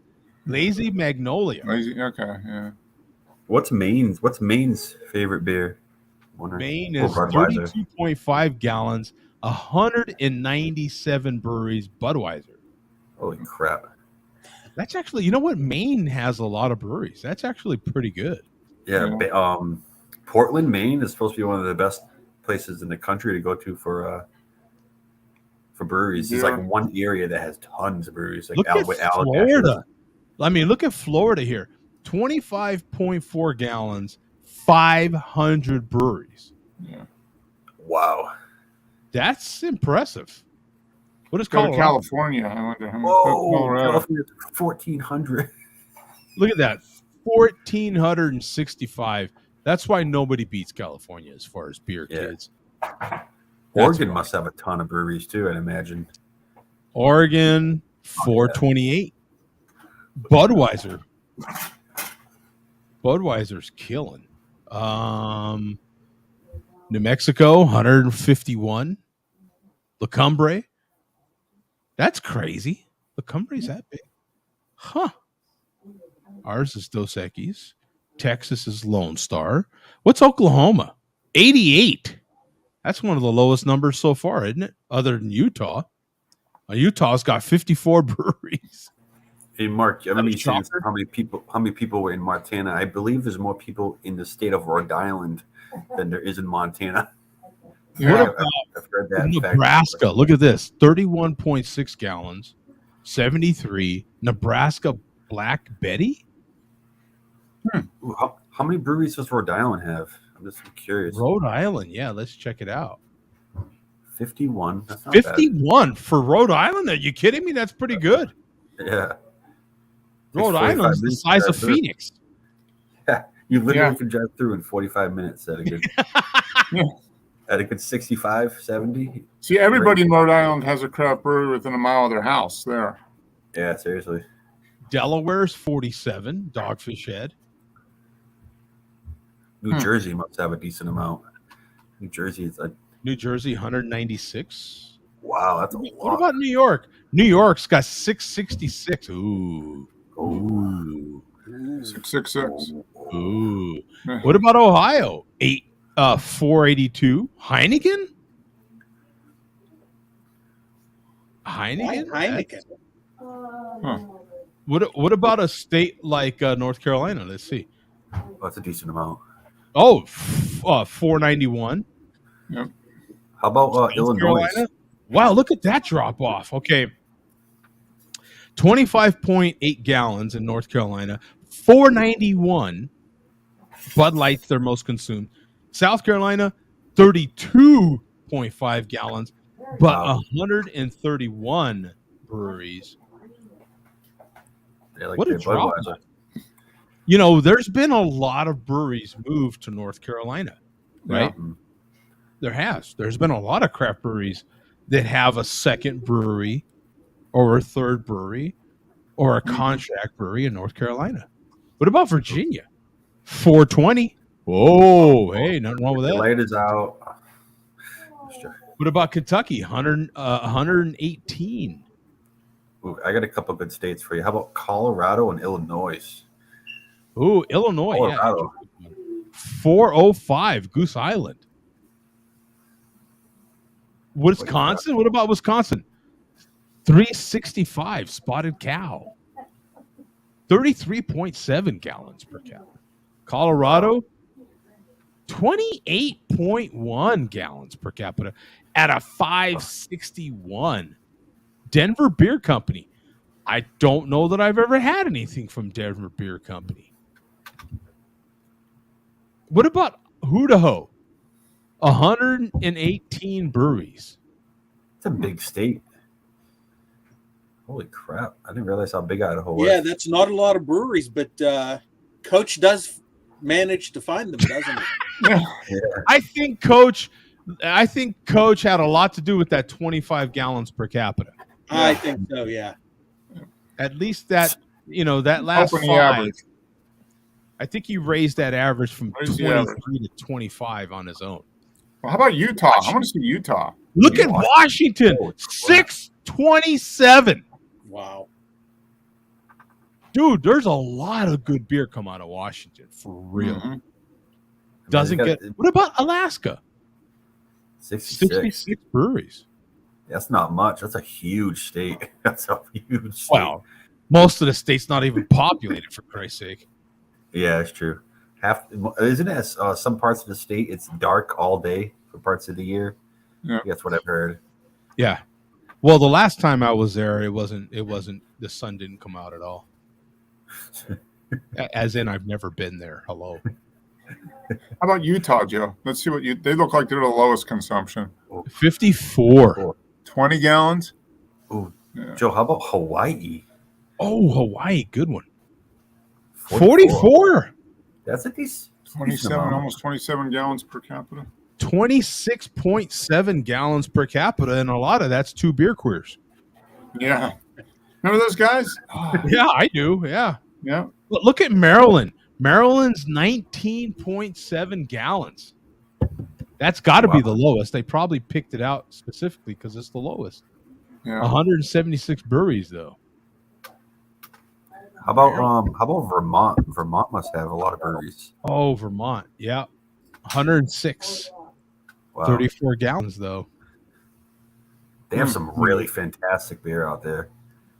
Lazy Magnolia. Lazy. Okay, yeah. What's Maine's favorite beer? Maine is 32.5 gallons, 197 breweries, Budweiser. Holy crap. That's actually, you know what? Maine has a lot of breweries. That's actually pretty good. Yeah. Portland, Maine is supposed to be one of the best places in the country to go to for breweries. It's like one area that has tons of breweries. Like look at Florida. I mean, look at Florida here. 25.4 gallons, 500 breweries. Yeah. Wow. That's impressive. What is Colorado? Colorado? California. I wonder how many. California, 1,400. Look at that. 1,465. That's why nobody beats California as far as beer, kids. Oregon must have a ton of breweries too, I'd imagine. Oregon, 428. Budweiser's killing. New Mexico, 151. La Cumbre. That's crazy. La Cumbre's that big. Huh. Ours is Dos Equis. Texas is Lone Star. What's Oklahoma? 88. That's one of the lowest numbers so far, isn't it? Other than Utah. Utah's got 54 breweries. Hey, Mark, you ever seen how many people were in Montana? I believe there's more people in the state of Rhode Island than there is in Montana. Yeah, I've heard that. Nebraska, look at this. 31.6 gallons, 73. Nebraska Black Betty? Ooh, how many breweries does Rhode Island have? I'm just curious. Rhode Island, yeah, let's check it out. 51. That's not 51 bad. For Rhode Island? Are you kidding me? That's pretty good. Yeah. Rhode Island's the size of Phoenix. Yeah, you literally can drive through in 45 minutes at a good, at a good 65, 70. See, everybody in Rhode Island has a craft brewery within a mile of their house there. Yeah, seriously. Delaware's 47, Dogfish Head. New Jersey must have a decent amount. New Jersey is like New Jersey 196. Wow, that's a lot. What about New York? New York's got 666. Ooh. 666. Ooh. What about Ohio? 482. Heineken? Heineken. What about a state like North Carolina? Let's see. Oh, that's a decent amount. Oh, 491. Yep. How about Illinois? Carolina? Wow, look at that drop off. Okay. 25.8 gallons in North Carolina. 491. Bud Light's their most consumed. South Carolina, 32.5 gallons, but 131 breweries. Like what a drop. You know, there's been a lot of breweries moved to North Carolina, right? Yeah. There has. There's been a lot of craft breweries that have a second brewery or a third brewery or a contract brewery in North Carolina. What about Virginia? 420. Whoa, hey, nothing wrong with that. The light is out. What about Kentucky? 118. Ooh, I got a couple good states for you. How about Colorado and Illinois? Ooh, Illinois. Colorado. Yeah. 405, Goose Island. Wisconsin? What about Wisconsin? 365, Spotted Cow. 33.7 gallons per capita. Colorado, 28.1 gallons per capita at a 561. Denver Beer Company. I don't know that I've ever had anything from Denver Beer Company. What about Idaho? 118 breweries. It's a big state. Holy crap. I didn't realize how big Idaho was. Yeah, that's not a lot of breweries, but Coach does manage to find them, doesn't he? Yeah. I think Coach had a lot to do with that 25 gallons per capita. I think so, yeah. At least that, that last 5. I think he raised that average from What is the 23 to 25 on his own. Well, how about Utah? I want to see Utah. Look at Washington, 627. Wow. Dude, there's a lot of good beer come out of Washington, for real. Mm-hmm. Doesn't get. What about Alaska? 66 breweries. That's not much. That's a huge state. That's a huge state. Well, most of the state's not even populated, for Christ's sake. Yeah, it's true. Isn't it some parts of the state it's dark all day for parts of the year? Yeah, that's what I've heard. Yeah. Well, the last time I was there, it wasn't. The sun didn't come out at all. As in, I've never been there. Hello. How about Utah, Joe? Let's see what they look like. They're the lowest consumption. 54. 20 gallons. Oh, yeah. Joe, how about Hawaii? Oh, Hawaii, good one. 44. That's a decent. 27, almost 27 gallons per capita. 26.7 gallons per capita, and a lot of that's 2 beer queers. Yeah. Remember those guys? Oh. Yeah, I do. Yeah. Yeah. But look at Maryland. Maryland's 19.7 gallons. That's got to be the lowest. They probably picked it out specifically because it's the lowest. Yeah. 176 breweries, though. How about Vermont? Vermont must have a lot of breweries. Oh, Vermont. Yeah. 106. Wow. 34 gallons, though. They have some really fantastic beer out there.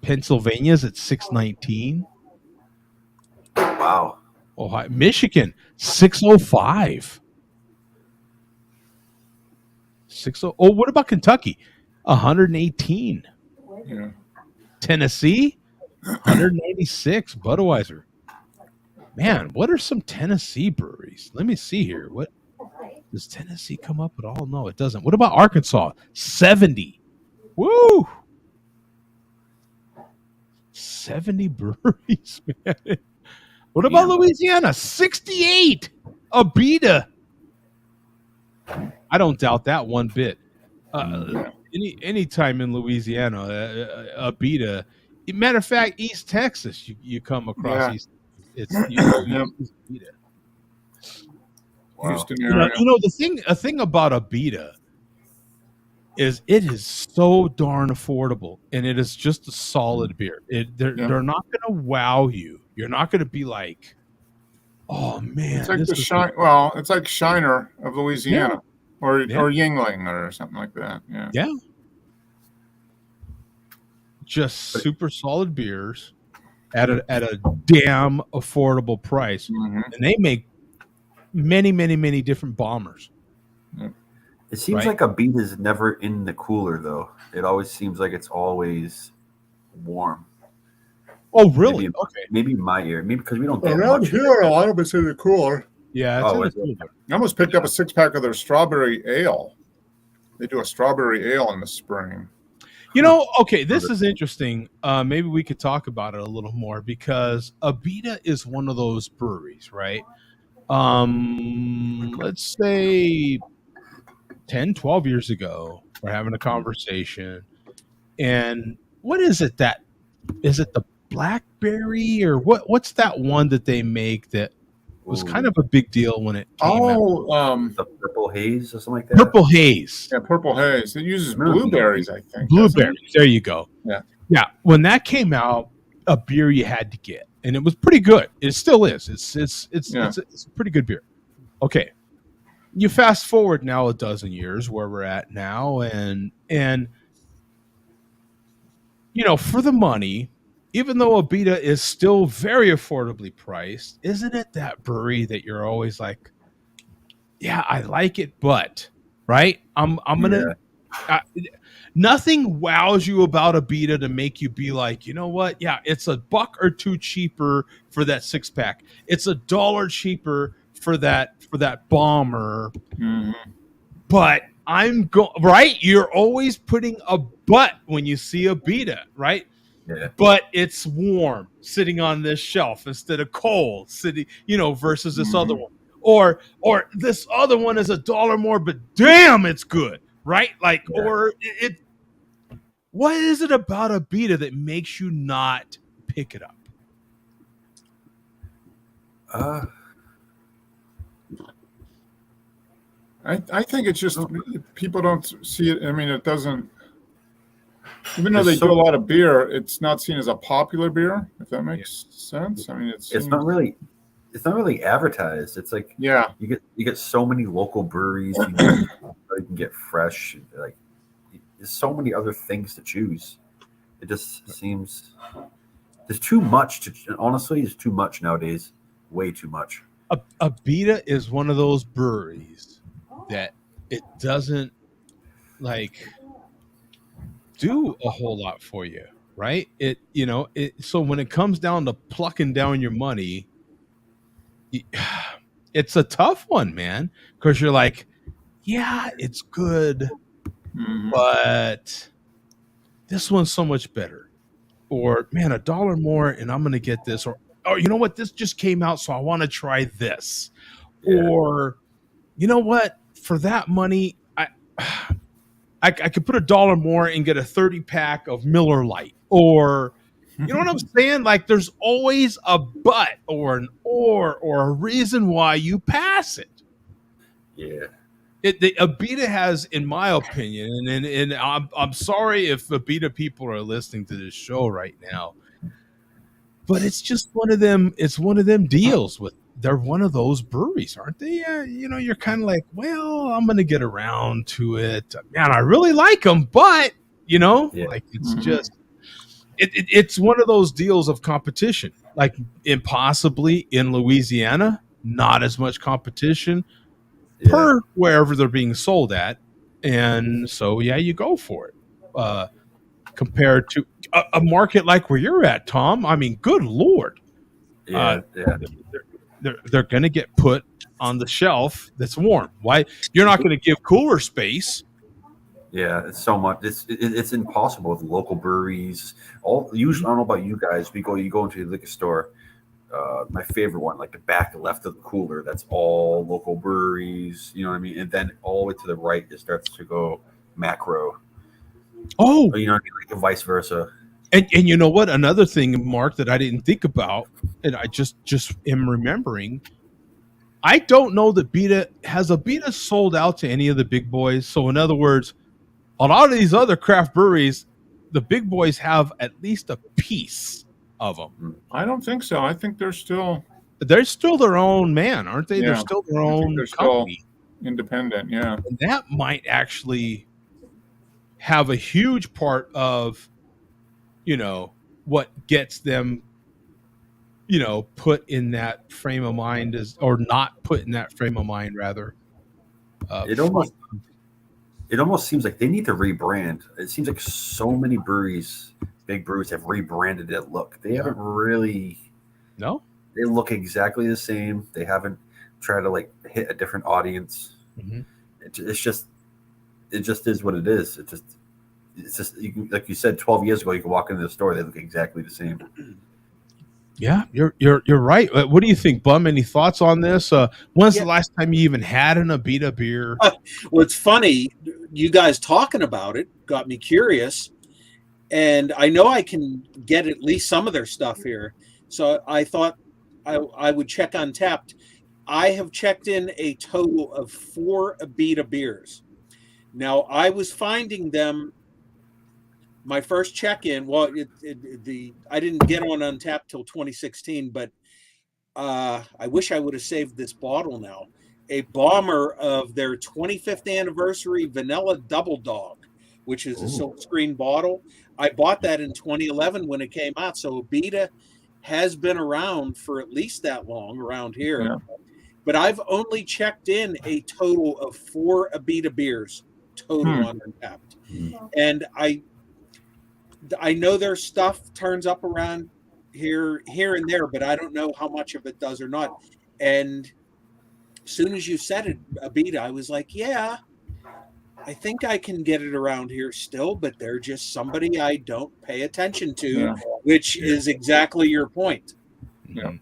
Pennsylvania's at 619. Wow. Ohio, Michigan, 605. 60. Oh, what about Kentucky? 118. Yeah. Tennessee, 196. Budweiser. Man, what are some Tennessee breweries? Let me see here. What does Tennessee come up at all? No, it doesn't. What about Arkansas? 70. Woo! 70 breweries, man. What about Louisiana? 68. Abita. I don't doubt that one bit. Any time in Louisiana, Abita. Matter of fact, East Texas, you come across East. It's Abita. Wow. Houston area. A thing about Abita is it is so darn affordable, and it is just a solid beer. They're not going to wow you. You're not going to be like, oh man, it's like it's like Shiner of Louisiana, or Yingling or something like that. Yeah. Just super solid beers at a damn affordable price, and they make many different bombers. It seems like a beat is never in the cooler, though. It always seems like it's always warm. Oh, really? Maybe my ear. Maybe because we don't get around here. A lot of it's in the cooler. Yeah. I almost picked up a 6-pack of their strawberry ale. They do a strawberry ale in the spring. This is interesting. Maybe we could talk about it a little more because Abita is one of those breweries, right? Let's say 10, 12 years ago, we're having a conversation. And what is it is it the blackberry or what's that one that they make that was kind of a big deal when it came out? The Purple Haze or something like that? Purple Haze. Yeah, Purple Haze. It uses blueberries, I think. Blueberries. There you go. Yeah. Yeah. When that came out, a beer you had to get. And it was pretty good. It still is. It's a pretty good beer. Okay. You fast forward now a dozen years where we're at now, and for the money, even though Abita is still very affordably priced, isn't it that brewery that you're always like, yeah, I like it, but right? I'm gonna. Nothing wows you about Abita to make you be like, you know what? Yeah, it's $1 or $2 cheaper for that 6-pack. It's $1 cheaper for that bomber. Mm-hmm. But right. You're always putting a but when you see Abita, right? Yeah. But it's warm sitting on this shelf instead of cold sitting, versus this other one. Or this other one is $1 more, but damn, it's good, right? Like, or it. What is it about Abita that makes you not pick it up? I think it's just people don't see it. I mean, it doesn't. Even though they do a lot of beer, it's not seen as a popular beer. If that makes sense. I mean, it's not really advertised. It's like you get so many local breweries you can get fresh. Like there's so many other things to choose. It just seems there's too much honestly, there's too much nowadays. Way too much. Abita is one of those breweries that it doesn't like do a whole lot for you, right? So when it comes down to plucking down your money, it's a tough one, man, because you're like, yeah, it's good, but this one's so much better. Or man, $1 more and I'm gonna get this, or oh, you know what, this just came out, so I want to try this. Or you know what, for that money I could put $1 more and get a 30-pack of Miller Lite. Or you know what I'm saying? Like there's always a but or an or a reason why you pass it. Yeah. The Abita has, in my opinion, and I'm sorry if Abita people are listening to this show right now, but it's just one of them. It's one of them deals with. They're one of those breweries, aren't they? You're kind of like, well, I'm going to get around to it. Man, I really like them, but like it's just, it's one of those deals of competition. Like possibly in Louisiana, not as much competition per wherever they're being sold at, and so you go for it. Compared to a market like where you're at, Tom, I mean, good Lord, they're going to get put on the shelf that's warm. Why? You're not going to give cooler space. Yeah, it's so much. It's impossible with local breweries. Usually, I don't know about you guys. You go into the liquor store. My favorite one, like the back left of the cooler, that's all local breweries. You know what I mean? And then all the way to the right, it starts to go macro. Oh, or, like vice versa. And you know what? Another thing, Mark, that I didn't think about, and I just am remembering, I don't know that Abita sold out to any of the big boys. So in other words, a lot of these other craft breweries, the big boys have at least a piece of them. I don't think so. I think they're still their own man, aren't they? Yeah. They're still their own company. Still independent, yeah. And that might actually have a huge part of what gets them put in that frame of mind, or not put in that frame of mind, rather. It almost seems like they need to rebrand. It seems like so many big breweries have rebranded that look. They haven't really. No, they look exactly the same. They haven't tried to like hit a different audience. Mm-hmm. It just is what it is. It's just like you said, 12 years ago, you could walk into the store, they look exactly the same. Yeah, you're right. What do you think, Bum? Any thoughts on this? When's the last time you even had an Abita beer? Well, it's funny. You guys talking about it got me curious, and I know I can get at least some of their stuff here. So I thought I would check Untapped. I have checked in a total of 4 Abita beers. Now I was finding them. My first check-in, well, I didn't get on Untapped till 2016, but I wish I would have saved this bottle now. A bomber of their 25th anniversary vanilla double dog, which is a silk screen bottle. I bought that in 2011 when it came out. So Abita has been around for at least that long around here. Yeah. But I've only checked in a total of 4 Abita beers total on Untapped. And I know their stuff turns up around here and there, but I don't know how much of it does or not. And as soon as you said it, Abita, I was like, yeah, I think I can get it around here still, but they're just somebody I don't pay attention to, which is exactly your point. Yeah.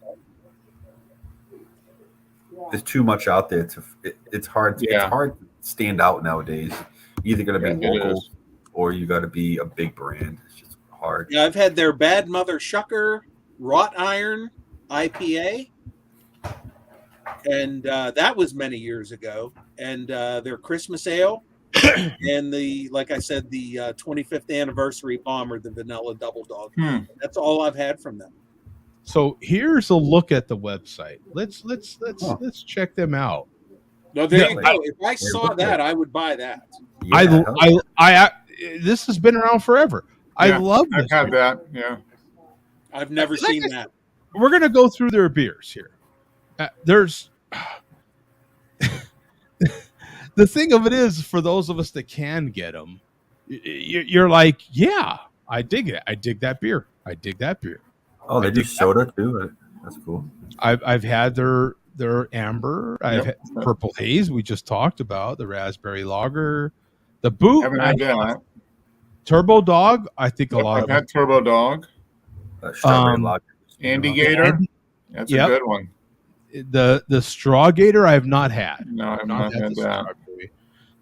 There's too much out there. It's hard. It's hard to stand out nowadays. You're either going to be local or you got to be a big brand. It's just hard. Yeah, I've had their Bad Mother Shucker Wrought Iron IPA. and that was many years ago. And their Christmas ale, and like I said, the 25th anniversary bomber, the vanilla double dog. That's all I've had from them. So here's a look at the website. Let's check them out. No, there you go. If I saw that, I would buy that. Yeah. I this has been around forever. I love this. I've had that. Yeah. I've never seen that. We're gonna go through their beers here. There's the thing of it is, for those of us that can get them, you're like, yeah, I dig it. I dig that beer. I dig that beer. Oh, they do soda too. That's cool. I've had their amber. I've had purple haze. We just talked about the raspberry lager, the boot. Haven't had that. Turbo Dog. I think I've had Turbo Dog. Strawberry lager. Andy Gator. That's a good one. The Straw Gator I've not had. No, I've not had that.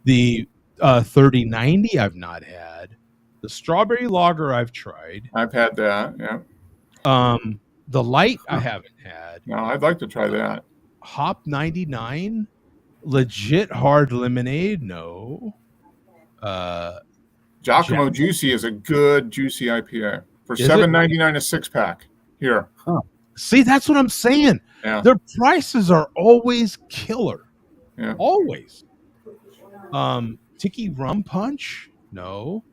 The 3090 I've not had. The strawberry lager I've tried. I've had that. Yeah. The light I haven't had. No, I'd like to try that. Hop 99, legit hard lemonade. No. Giacomo Juicy is a good juicy IPA for $7.99 a 6-pack here. Huh. See, that's what I'm saying. Yeah. Their prices are always killer. Yeah. Always. Tiki Rum Punch? No.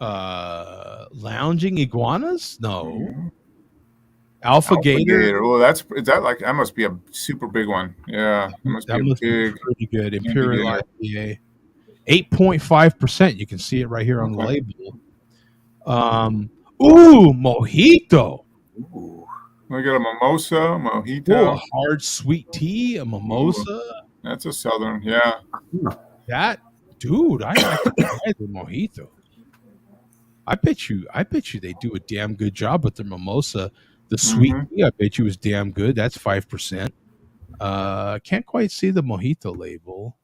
Lounging Iguanas? No. Alpha Gator. Oh, that must be a super big one. Yeah. That must be pretty good. Imperial IPA. 8.5%. You can see it right here on the label. Mojito. Ooh. We got a mimosa, mojito. Ooh, a hard sweet tea, a mimosa. Ooh, that's a southern, yeah. That dude, I like to try the mojito. I bet you they do a damn good job with the mimosa. The sweet tea, I bet you is damn good. That's 5%. Can't quite see the mojito label.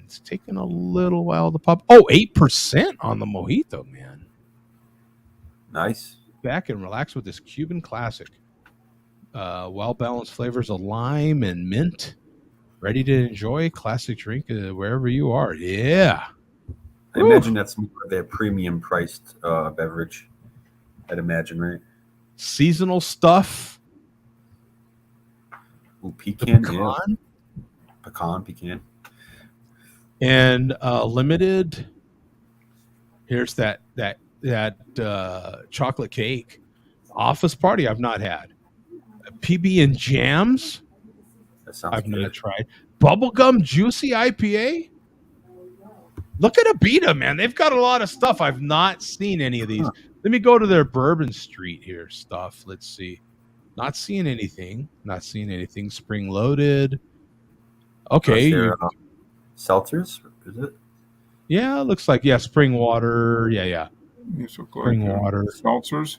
It's taking a little while to pop. 8% on the mojito, man. Nice. Back and relax with this Cuban classic. Well-balanced flavors of lime and mint. Ready to enjoy classic drink wherever you are. Yeah. I imagine that's more of their premium priced beverage. I'd imagine, right? Seasonal stuff. Ooh, pecan. Pecan. Yeah. Pecan. And limited. Here's that chocolate cake. Office Party I've not had. PB and Jams I've not tried. Bubblegum Juicy IPA. Look at Abita, man. They've got a lot of stuff. I've not seen any of these. Let me go to their Bourbon Street here stuff. Let's see. Not seeing anything. Spring Loaded. Okay. Seltzers, is it? Yeah, looks like Spring Water. Yeah. Spring Water. Seltzers.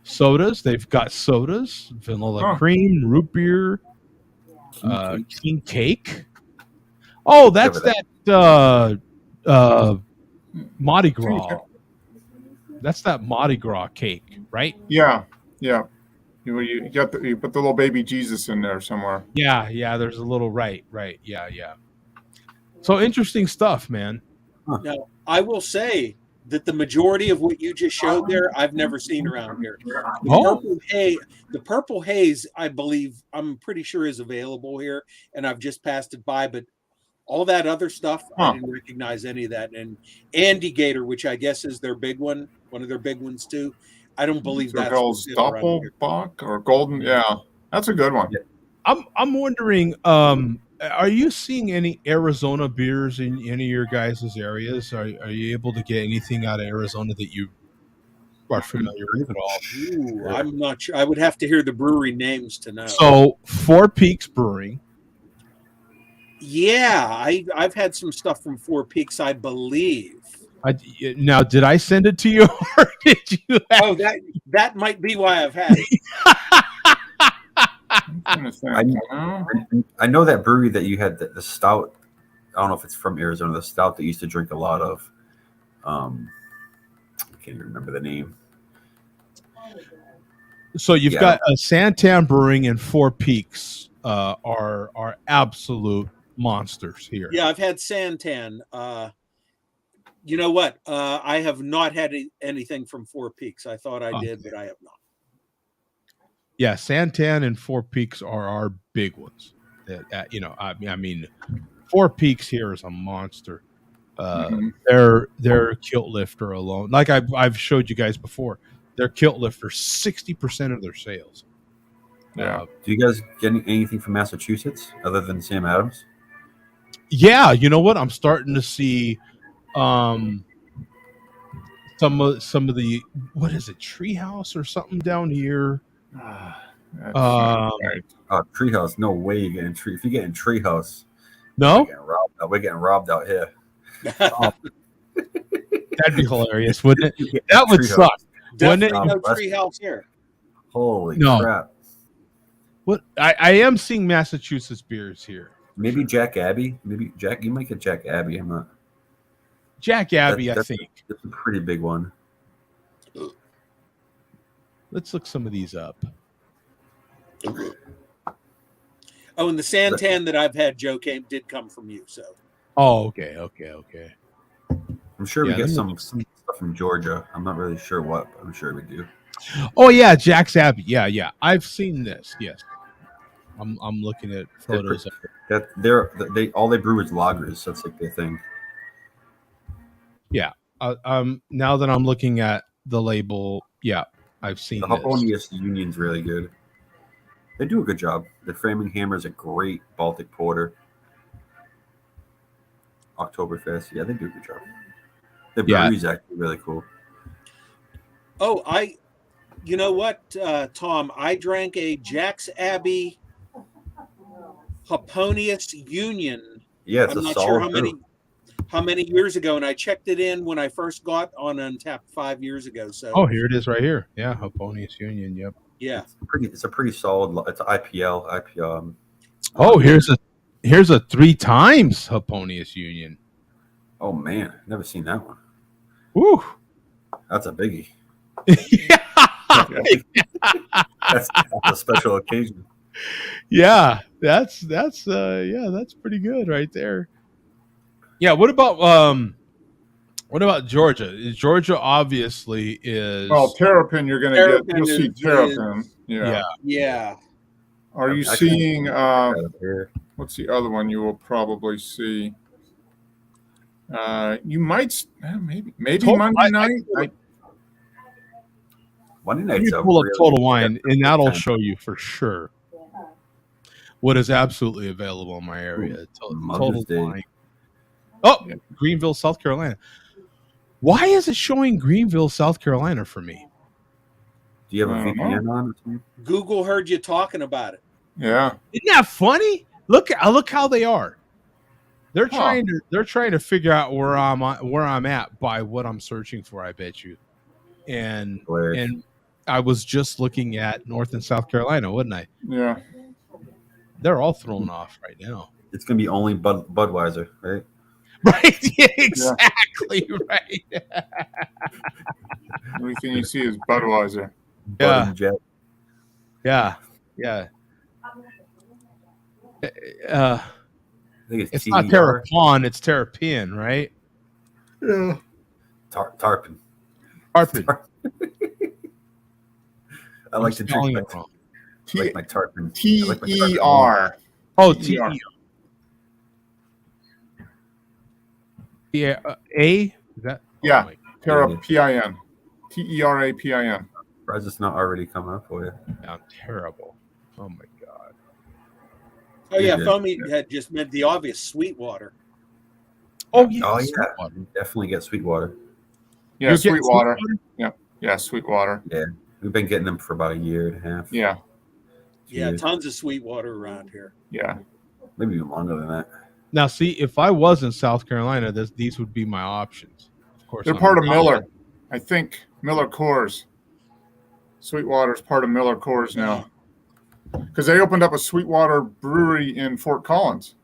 Sodas. They've got sodas. Vanilla cream, root beer, King Cake. Oh, that's that Mardi Gras. That's that Mardi Gras cake, right? Yeah. You put the little baby Jesus in there somewhere. Yeah. There's a little right. Yeah. So interesting stuff, man. Now, I will say that the majority of what you just showed there, I've never seen around here. The purple haze, I'm pretty sure is available here, and I've just passed it by. But all that other stuff, I didn't recognize any of that. And Andy Gator, which I guess is their big one of their big ones too. I don't believe that's Doppelbock or Golden. Yeah, that's a good one. I'm wondering, are you seeing any Arizona beers in any of your guys' areas? Are you able to get anything out of Arizona that you are familiar with at all? Ooh, I'm not sure. I would have to hear the brewery names to know. So, Four Peaks Brewing. Yeah, I've had some stuff from Four Peaks, I believe. Now, did I send it to you, or did you? That might be why I've had it. I know that brewery that you had the stout. I don't know if it's from Arizona. The stout that you used to drink a lot of. I can't even remember the name. So you've got Santan Brewing and Four Peaks are absolute monsters here. Yeah, I've had Santan. You know what? I have not had anything from Four Peaks. I thought I did, but I have not. Yeah, Santan and Four Peaks are our big ones. I mean, Four Peaks here is a monster. Their kilt lifter alone, like I've showed you guys before, their kilt lifter 60% of their sales. Yeah. Do you guys get anything from Massachusetts other than Sam Adams? Yeah, you know what? I'm starting to see some of the, what is it, Treehouse or something down here. Treehouse. No way you're getting If you're getting Treehouse, no, we're getting robbed out here. That'd be hilarious, wouldn't it? That would suck. Definitely no Treehouse here. Holy crap! What I am seeing Massachusetts beers here. Maybe Jack Abbey. Maybe Jack. You might get Jack Abbey. I'm not. Jack Abbey, I think. It's a pretty big one. Let's look some of these up. Oh, and the Santan that I've had, Joe, did come from you. So. Oh, okay. I'm sure we get some stuff from Georgia. I'm not really sure what, but I'm sure we do. Oh yeah, Jack's Abbey. Yeah. I've seen this. Yes. I'm looking at photos of it. They all they brew is lagers. That's like their thing. Yeah. Now that I'm looking at the label, yeah, I've seen the this. Hoponius Union's really good. They do a good job. The Framing Hammer is a great Baltic porter. Oktoberfest, yeah, they do a good job. The brewery's actually really cool. Oh, you know what, Tom? I drank a Jack's Abbey Hoponius Union. Yeah, it's I'm not sure how many years ago, and I checked it in when I first got on Untapped 5 years ago. So here it is right here. Yeah, Hoponius Union. Yep. Yeah, it's a pretty solid. It's an IPL. Here's a 3 times Hoponius Union. Oh man, never seen that one. Woo, that's a biggie. That's a special occasion. Yeah, that's pretty good right there. Yeah, what about Georgia? Georgia obviously is Terrapin. You'll see Terrapin. Yeah. Are you seeing? What's the other one you will probably see? You might maybe Monday night. Monday night. You pull up Total Wine, and that'll show you for sure what is absolutely available in my area. Total Wine. Oh, yeah. Greenville, South Carolina. Why is it showing Greenville, South Carolina for me? Do you have a VPN on? Google heard you talking about it. Yeah. Isn't that funny? Look how they are. They're trying to figure out where I'm at by what I'm searching for, I bet you. And I was just looking at North and South Carolina, wasn't I? Yeah. They're all thrown off right now. It's gonna be only Budweiser, right? Right, yeah, exactly, right. Everything you see is Budweiser. Yeah. Yeah. I think it's not Terrapin, it's Terrapin, right? Yeah. Tarpon. I like to drink it wrong. Like my Tarpon. T-E-R. Oh, T-E-R. Yeah, A? Is that? Yeah, Terrapin. Terapin. Surprised it's not already coming up for you. I'm terrible. Oh my god. Oh yeah, Foamy had just meant the obvious Sweetwater. Oh yeah. Oh yeah. Definitely get Sweetwater. Yeah, Sweetwater. Yeah, Sweetwater. Yeah, we've been getting them for about a year and a half. Yeah. Yeah, tons of Sweetwater around here. Yeah. Maybe even longer than that. Now, see, if I was in South Carolina, these would be my options. Of course, they're part of Miller. I think Miller Coors. Sweetwater's part of Miller Coors now, because they opened up a Sweetwater brewery in Fort Collins.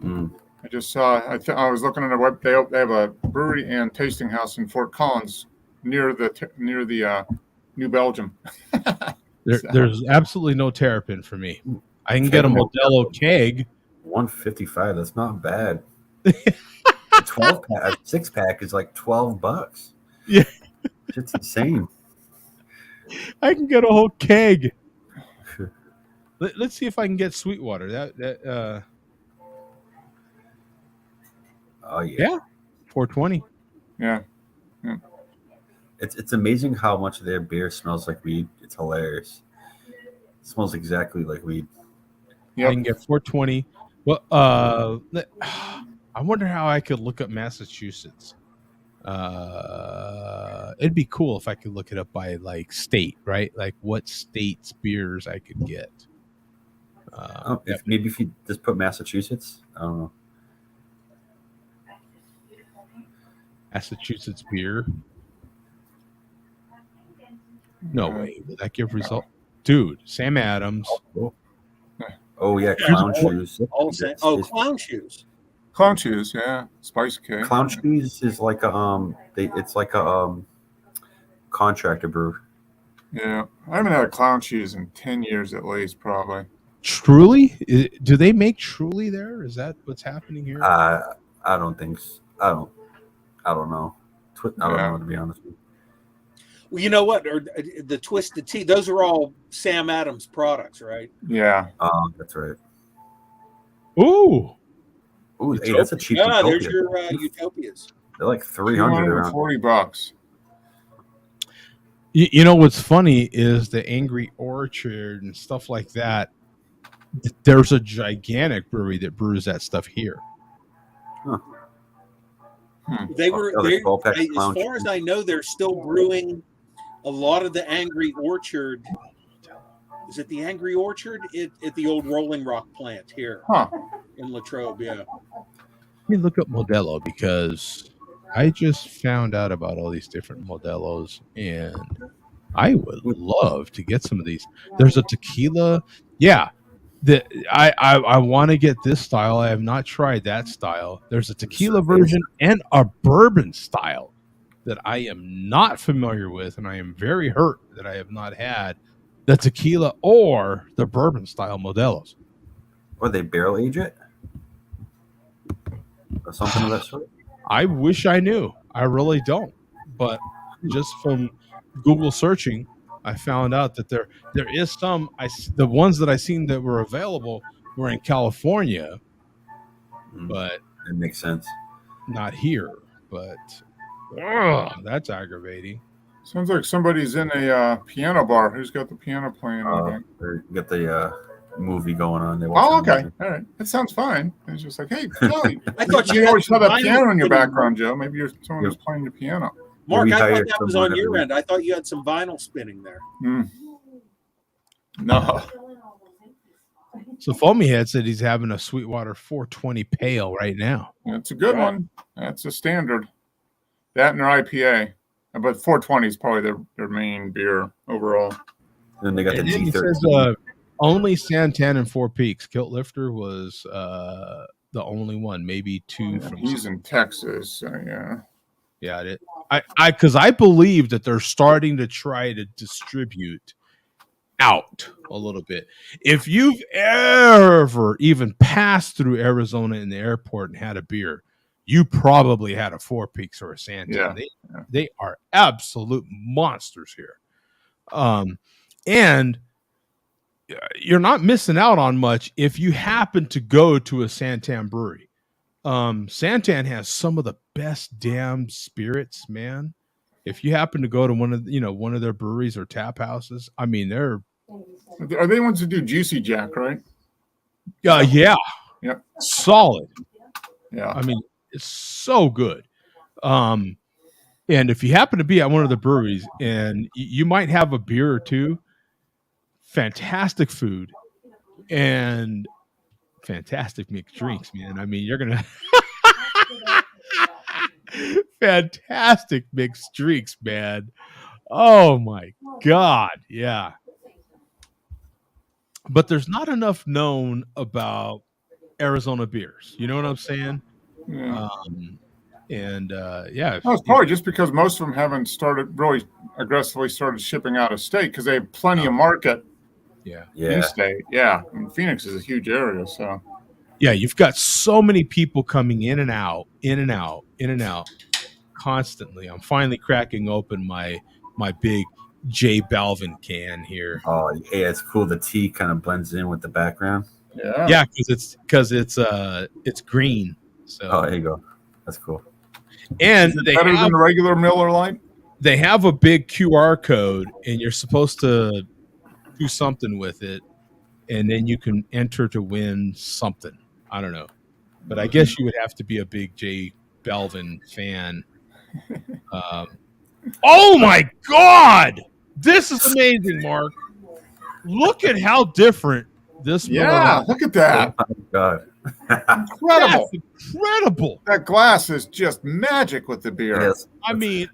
I just saw. I was looking at their web. They have a brewery and tasting house in Fort Collins near the New Belgium. There's absolutely no terrapin for me. I can get a Modelo keg. 155. That's not bad. A 12-pack, a 6-pack is like $12. Yeah, it's insane. I can get a whole keg. Let's see if I can get Sweetwater. Oh yeah, 420. Yeah. It's amazing how much their beer smells like weed. It's hilarious. It smells exactly like weed. Yep. I can get 420. Well, I wonder how I could look up Massachusetts. It'd be cool if I could look it up by like state, right? Like what state's beers I could get. Maybe if you just put Massachusetts, I don't know. Massachusetts beer. No way. Will that give result? Dude, Sam Adams. Oh yeah, Clown Shoes. Clown Shoes. Clown Shoes, yeah. Spice cake. Clown Shoes is like a it's like a contractor brew. Yeah. I haven't had a Clown Shoes in 10 years at least, probably. Truly? Do they make Truly there? Is that what's happening here? I don't think so. I don't know. I don't know, to be honest with you. Well, you know what? Or the Twisted Tea, those are all Sam Adams products, right? Yeah. That's right. Ooh, hey, that's a cheap. Yeah, there's your Utopias. They're like $300 around. $40. You know what's funny is the Angry Orchard and stuff like that. There's a gigantic brewery that brews that stuff here. Huh. They were, as far as I know, they're still brewing a lot of the Angry Orchard. Is it the Angry Orchard at the old Rolling Rock plant here in Latrobe? Yeah. Let me look up Modelo because I just found out about all these different Modelos, and I would love to get some of these. There's a tequila. Yeah. I want to get this style. I have not tried that style. There's a tequila version and a bourbon style that I am not familiar with, and I am very hurt that I have not had the tequila or the bourbon style Modelos. Or they barrel age it? Or something of that sort? I wish I knew. I really don't. But just from Google searching, I found out that there is some. The ones that I seen that were available were in California, but it makes sense. Not here. But that's aggravating. Sounds like somebody's in a piano bar. Who's got the piano playing? Got the movie going on. Okay. All right. That sounds fine. It's just like, hey, Joey, I thought you always had a piano in your background, Joe. Maybe you're someone who's playing the piano. Mark, I thought that was on your end. I thought you had some vinyl spinning there. No. So Foamy Head said he's having a Sweetwater 420 Pale right now. That's a good one. That's a standard. That and their IPA. But 420 is probably their main beer overall. Then they got the G13. Says, only Santan and Four Peaks. Kilt Lifter was the only one, maybe two from. He's in Texas, so yeah. Yeah, because I believe that they're starting to try to distribute out a little bit. If you've ever even passed through Arizona in the airport and had a beer, you probably had a Four Peaks or a Santan. Yeah. They are absolute monsters here. And you're not missing out on much if you happen to go to a Santan brewery. Santan has some of the best damn spirits, man. If you happen to go to one of their breweries or tap houses, I mean, are they the ones that do Juicy Jack, right? Yeah. Solid. Yeah. I mean, it's so good. And if you happen to be at one of the breweries and you might have a beer or two, fantastic food and fantastic mixed drinks, man. I mean, you're gonna fantastic mixed drinks, man. Oh my God, yeah. But there's not enough known about Arizona beers. You know what I'm saying? Yeah. And yeah, well, it's probably just because most of them haven't started really aggressively started shipping out of state because they have plenty of market. In state. Yeah, I mean, Phoenix is a huge area, so yeah, you've got so many people coming in and out, constantly. I'm finally cracking open my big J Balvin can here. Oh, yeah, it's cool. The tea kind of blends in with the background. Yeah, because it's green. So oh, there you go. That's cool. And is it better than the regular Miller Lite? They have a big QR code, and you're supposed to do something with it, and then you can enter to win something. I don't know, but I guess you would have to be a big J Balvin fan. Oh my God, this is amazing, Mark. Look at how different this. Yeah, look at that. Oh my God. Incredible. That's incredible. That glass is just magic with the beer. Yes. I mean,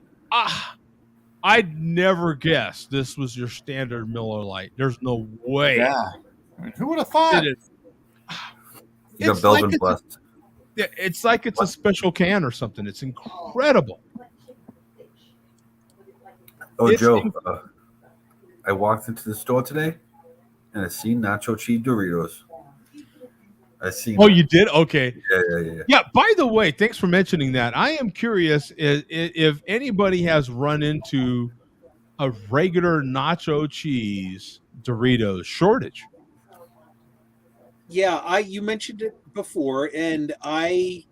I'd never guessed this was your standard Miller Lite. There's no way. Yeah. I mean, who would have thought? It's like it's a special can or something. It's incredible. Oh, Joe, I walked into the store today and I seen nacho cheese Doritos. Oh, you did? Okay. Yeah. Yeah, by the way, thanks for mentioning that. I am curious if anybody has run into a regular nacho cheese Doritos shortage. Yeah, you mentioned it before, and I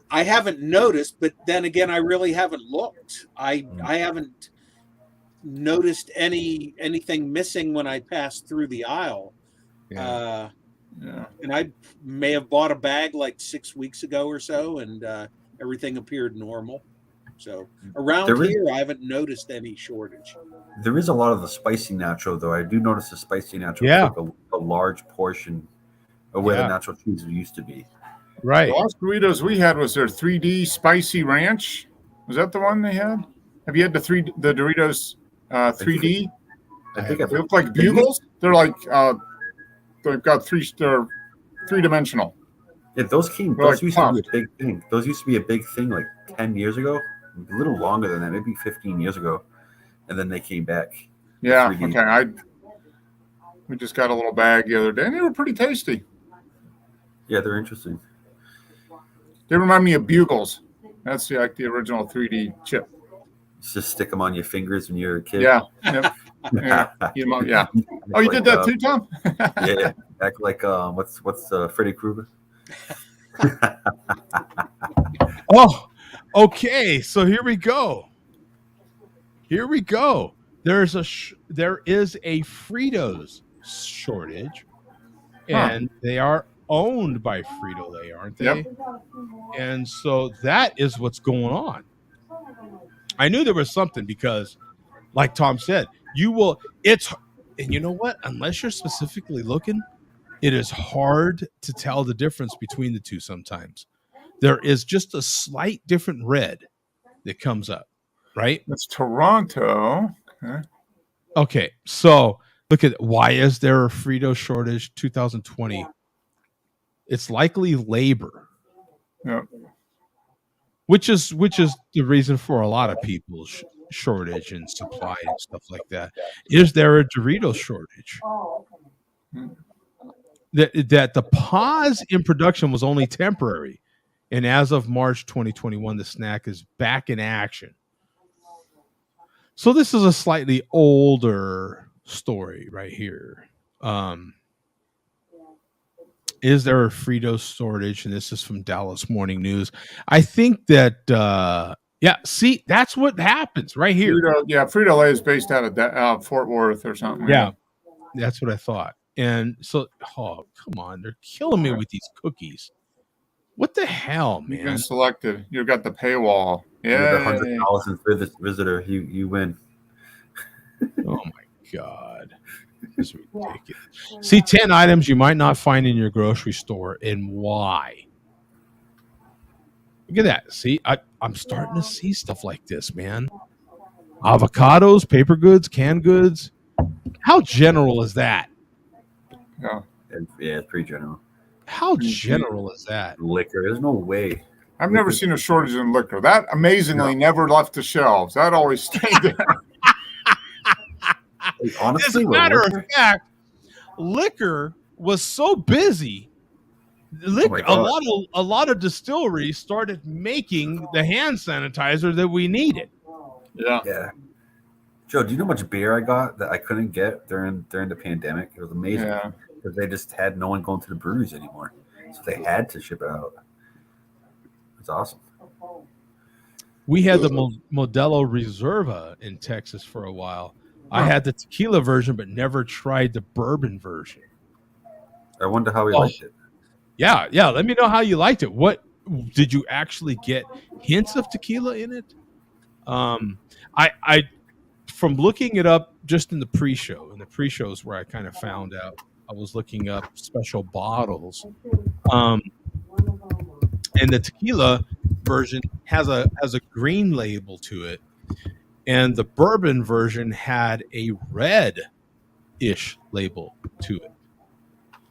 haven't noticed, but then again, I really haven't looked. I haven't noticed anything missing when I passed through the aisle. Yeah. And I may have bought a bag like 6 weeks ago or so, and everything appeared normal. So around here, I haven't noticed any shortage. There is a lot of the spicy nacho, though. I do notice the spicy nacho is like a large portion of where the nacho cheese used to be. Right. The last Doritos we had was their 3D spicy ranch. Was that the one they had? Have you had the Doritos 3D? I think they look like bugles. They're like they've got they're three-dimensional. Yeah, those used to be a big thing. Those used to be a big thing like 10 years ago, a little longer than that, maybe 15 years ago, and then they came back. Yeah, okay. We just got a little bag the other day, and they were pretty tasty. Yeah, they're interesting. They remind me of bugles. That's like the original 3D chip. Just stick them on your fingers when you're a kid. Yeah. Yep. Yeah. Oh, you did that too, Tom? Yeah. Act like what's Freddy Krueger? Oh, okay. So here we go. There is a Fritos shortage, and they are owned by Frito-Lay, aren't they? Yep. And so that is what's going on. I knew there was something because, like Tom said, and you know what? Unless you're specifically looking, it is hard to tell the difference between the two sometimes. There is just a slight different red that comes up, right? That's Toronto. Okay, so look at why is there a Frito shortage 2020? It's likely labor. Yep. Which is the reason for a lot of people's shortage in supply and stuff like that. Is there a Doritos shortage? That the pause in production was only temporary, and as of March 2021, the snack is back in action. So this is a slightly older story right here. Is there a Frito shortage? And this is from Dallas Morning News. I think that, see, that's what happens right here. Frito-Lay is based out of Fort Worth or something. Yeah, that's what I thought. And so, come on, they're killing me with these cookies. What the hell, man? You've been selected. You've got the paywall. Yeah, the 100,000th visitor. You win. Oh my God. This is ridiculous. See 10 items you might not find in your grocery store, and why? Look at that. See, I'm starting to see stuff like this, man. Avocados, paper goods, canned goods. How general is that? Yeah, it's pretty general. How general is that? Liquor. There's no way. I've never seen a shortage in liquor. That amazingly never left the shelves. That always stayed there. Honestly, as a matter of fact, liquor was so busy. Liquor, a lot of distilleries started making the hand sanitizer that we needed. Yeah. Joe, do you know how much beer I got that I couldn't get during the pandemic? It was amazing because they just had no one going to the breweries anymore, so they had to ship it out. It's awesome. We had the Modelo Reserva in Texas for a while. I had the tequila version, but never tried the bourbon version. I wonder how he liked it. Yeah. Let me know how you liked it. What did you actually get? Hints of tequila in it? I from looking it up just in the pre-show, and the pre-show is where I kind of found out. I was looking up special bottles, and the tequila version has a green label to it, and the bourbon version had a red-ish label to it.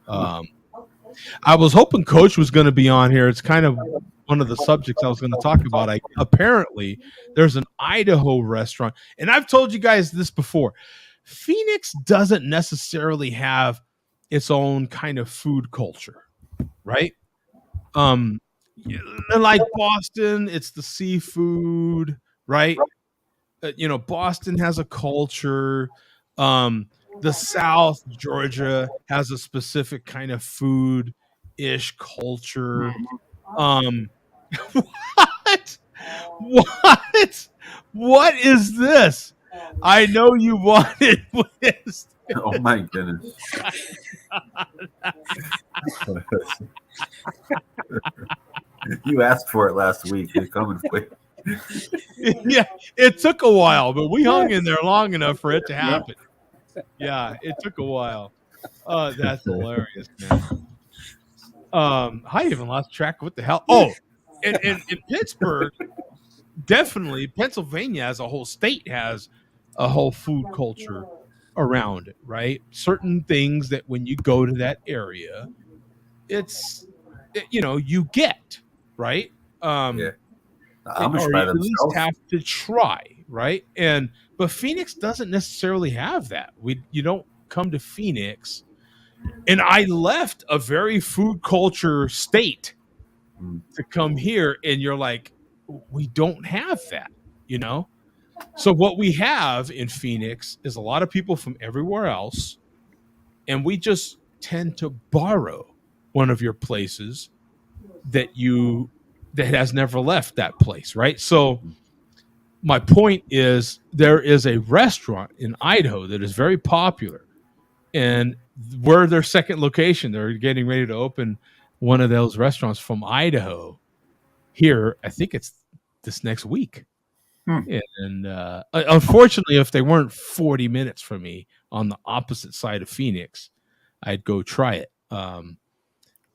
I was hoping Coach was going to be on here. It's kind of one of the subjects I was going to talk about. Apparently, there's an Idaho restaurant, and I've told you guys this before. Phoenix doesn't necessarily have its own kind of food culture, right? Like Boston, it's the seafood, right? Boston has a culture. The South, Georgia, has a specific kind of food-ish culture. What is this? I know you wanted this. Oh my goodness. You asked for it last week. You're coming quick. Yeah, it took a while, but we hung in there long enough for it to happen. Yeah, it took a while. Oh, that's hilarious, man. I even lost track of what the hell. Oh, in Pittsburgh, definitely Pennsylvania as a whole state has a whole food culture around it, right? Certain things that when you go to that area, you get, right? Or you at least have to try, right? But Phoenix doesn't necessarily have that. You don't come to Phoenix, and I left a very food culture state to come here, and you're like, we don't have that, So what we have in Phoenix is a lot of people from everywhere else, and we just tend to borrow one of your places that has never left that place, right? So my point is there is a restaurant in Idaho that is very popular, and we're their second location. They're getting ready to open one of those restaurants from Idaho here. I think it's this next week. And unfortunately, if they weren't 40 minutes from me on the opposite side of Phoenix, I'd go try it.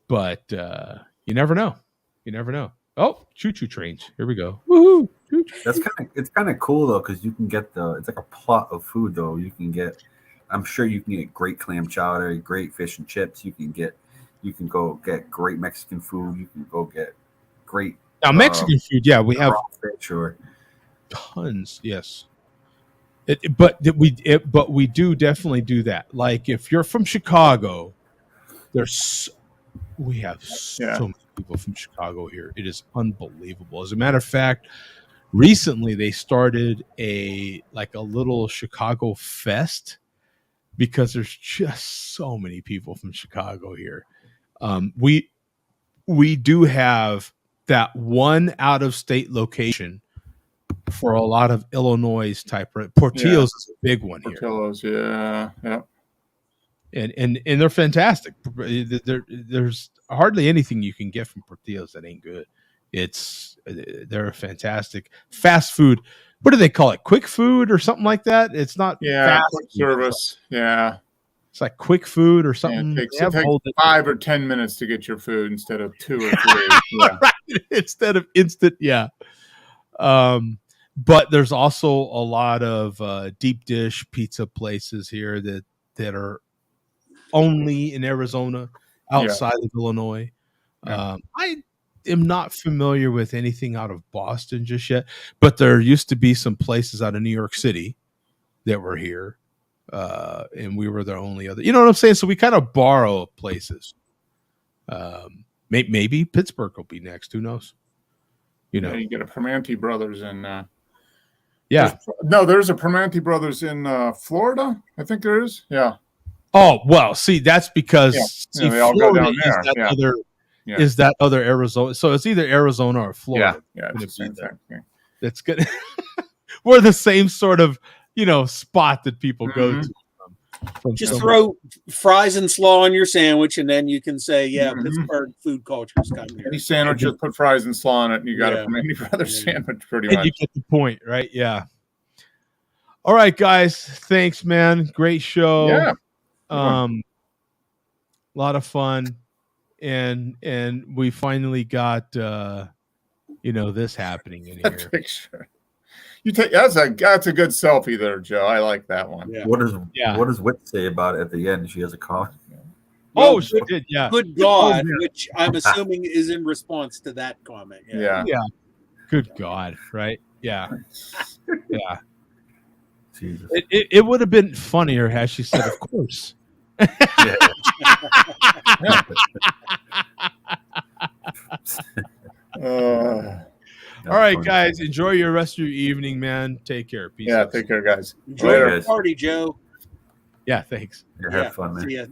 But you never know. You never know. Oh, choo-choo trains. Here we go. Woohoo! It's kind of cool though, because you can get it's like a plot of food though. I'm sure you can get great clam chowder, great fish and chips. You can go get great Mexican food. You can go get great Mexican food. Yeah, we have fish or tons. Yes. But we do definitely do that. Like if you're from Chicago, we have so many people from Chicago here. It is unbelievable. As a matter of fact, recently they started a little Chicago fest because there's just so many people from Chicago here. We do have that one out of state location for a lot of Illinois type. Portillo's is a big one here. Portillo's, yeah. And they're fantastic. There's hardly anything you can get from Portillo's that ain't good. They're fantastic fast food. What do they call it? Quick food or something like that? It's not fast quick service. Yeah. It's like quick food or something. It takes 5 or 10 minutes to get your food instead of 2 or 3. Yeah. Right. Instead of instant, yeah. But there's also a lot of deep dish pizza places here that are only in Arizona, outside of Illinois. am not familiar with anything out of Boston just yet, but there used to be some places out of New York City that were here, and we were the only other. You know what I'm saying? So we kind of borrow places. Maybe Pittsburgh will be next. Who knows? You know, you get a Primanti Brothers in. There's a Primanti Brothers in Florida. I think there is. Yeah. Oh well, see, that's because they all go down there. Is that other Arizona? So it's either Arizona or Florida. Yeah, it's the same thing. Yeah. That's good. We're the same sort of spot that people go to. Just throw fries and slaw on your sandwich, and then you can say, Pittsburgh food culture is coming here. Any sandwich, just put fries and slaw on it, and you got a Primanti Brothers sandwich pretty much. You get the point, right? Yeah. All right, guys. Thanks, man. Great show. Yeah. A lot of fun. And we finally got this happening in here. Picture. You take that's a good selfie there, Joe. I like that one. Yeah. What does Whit say about it at the end? She has a comment. Oh, she did. Yeah. Good God, which I'm assuming is in response to that comment. Yeah. Good God, right? Yeah. Yeah. Jesus. It would have been funnier had she said, "Of course." All right, guys. Enjoy your rest of your evening, man. Take care. Peace. Take care, guys. Enjoy your party, Joe. Yeah, thanks. Have fun, man. See ya.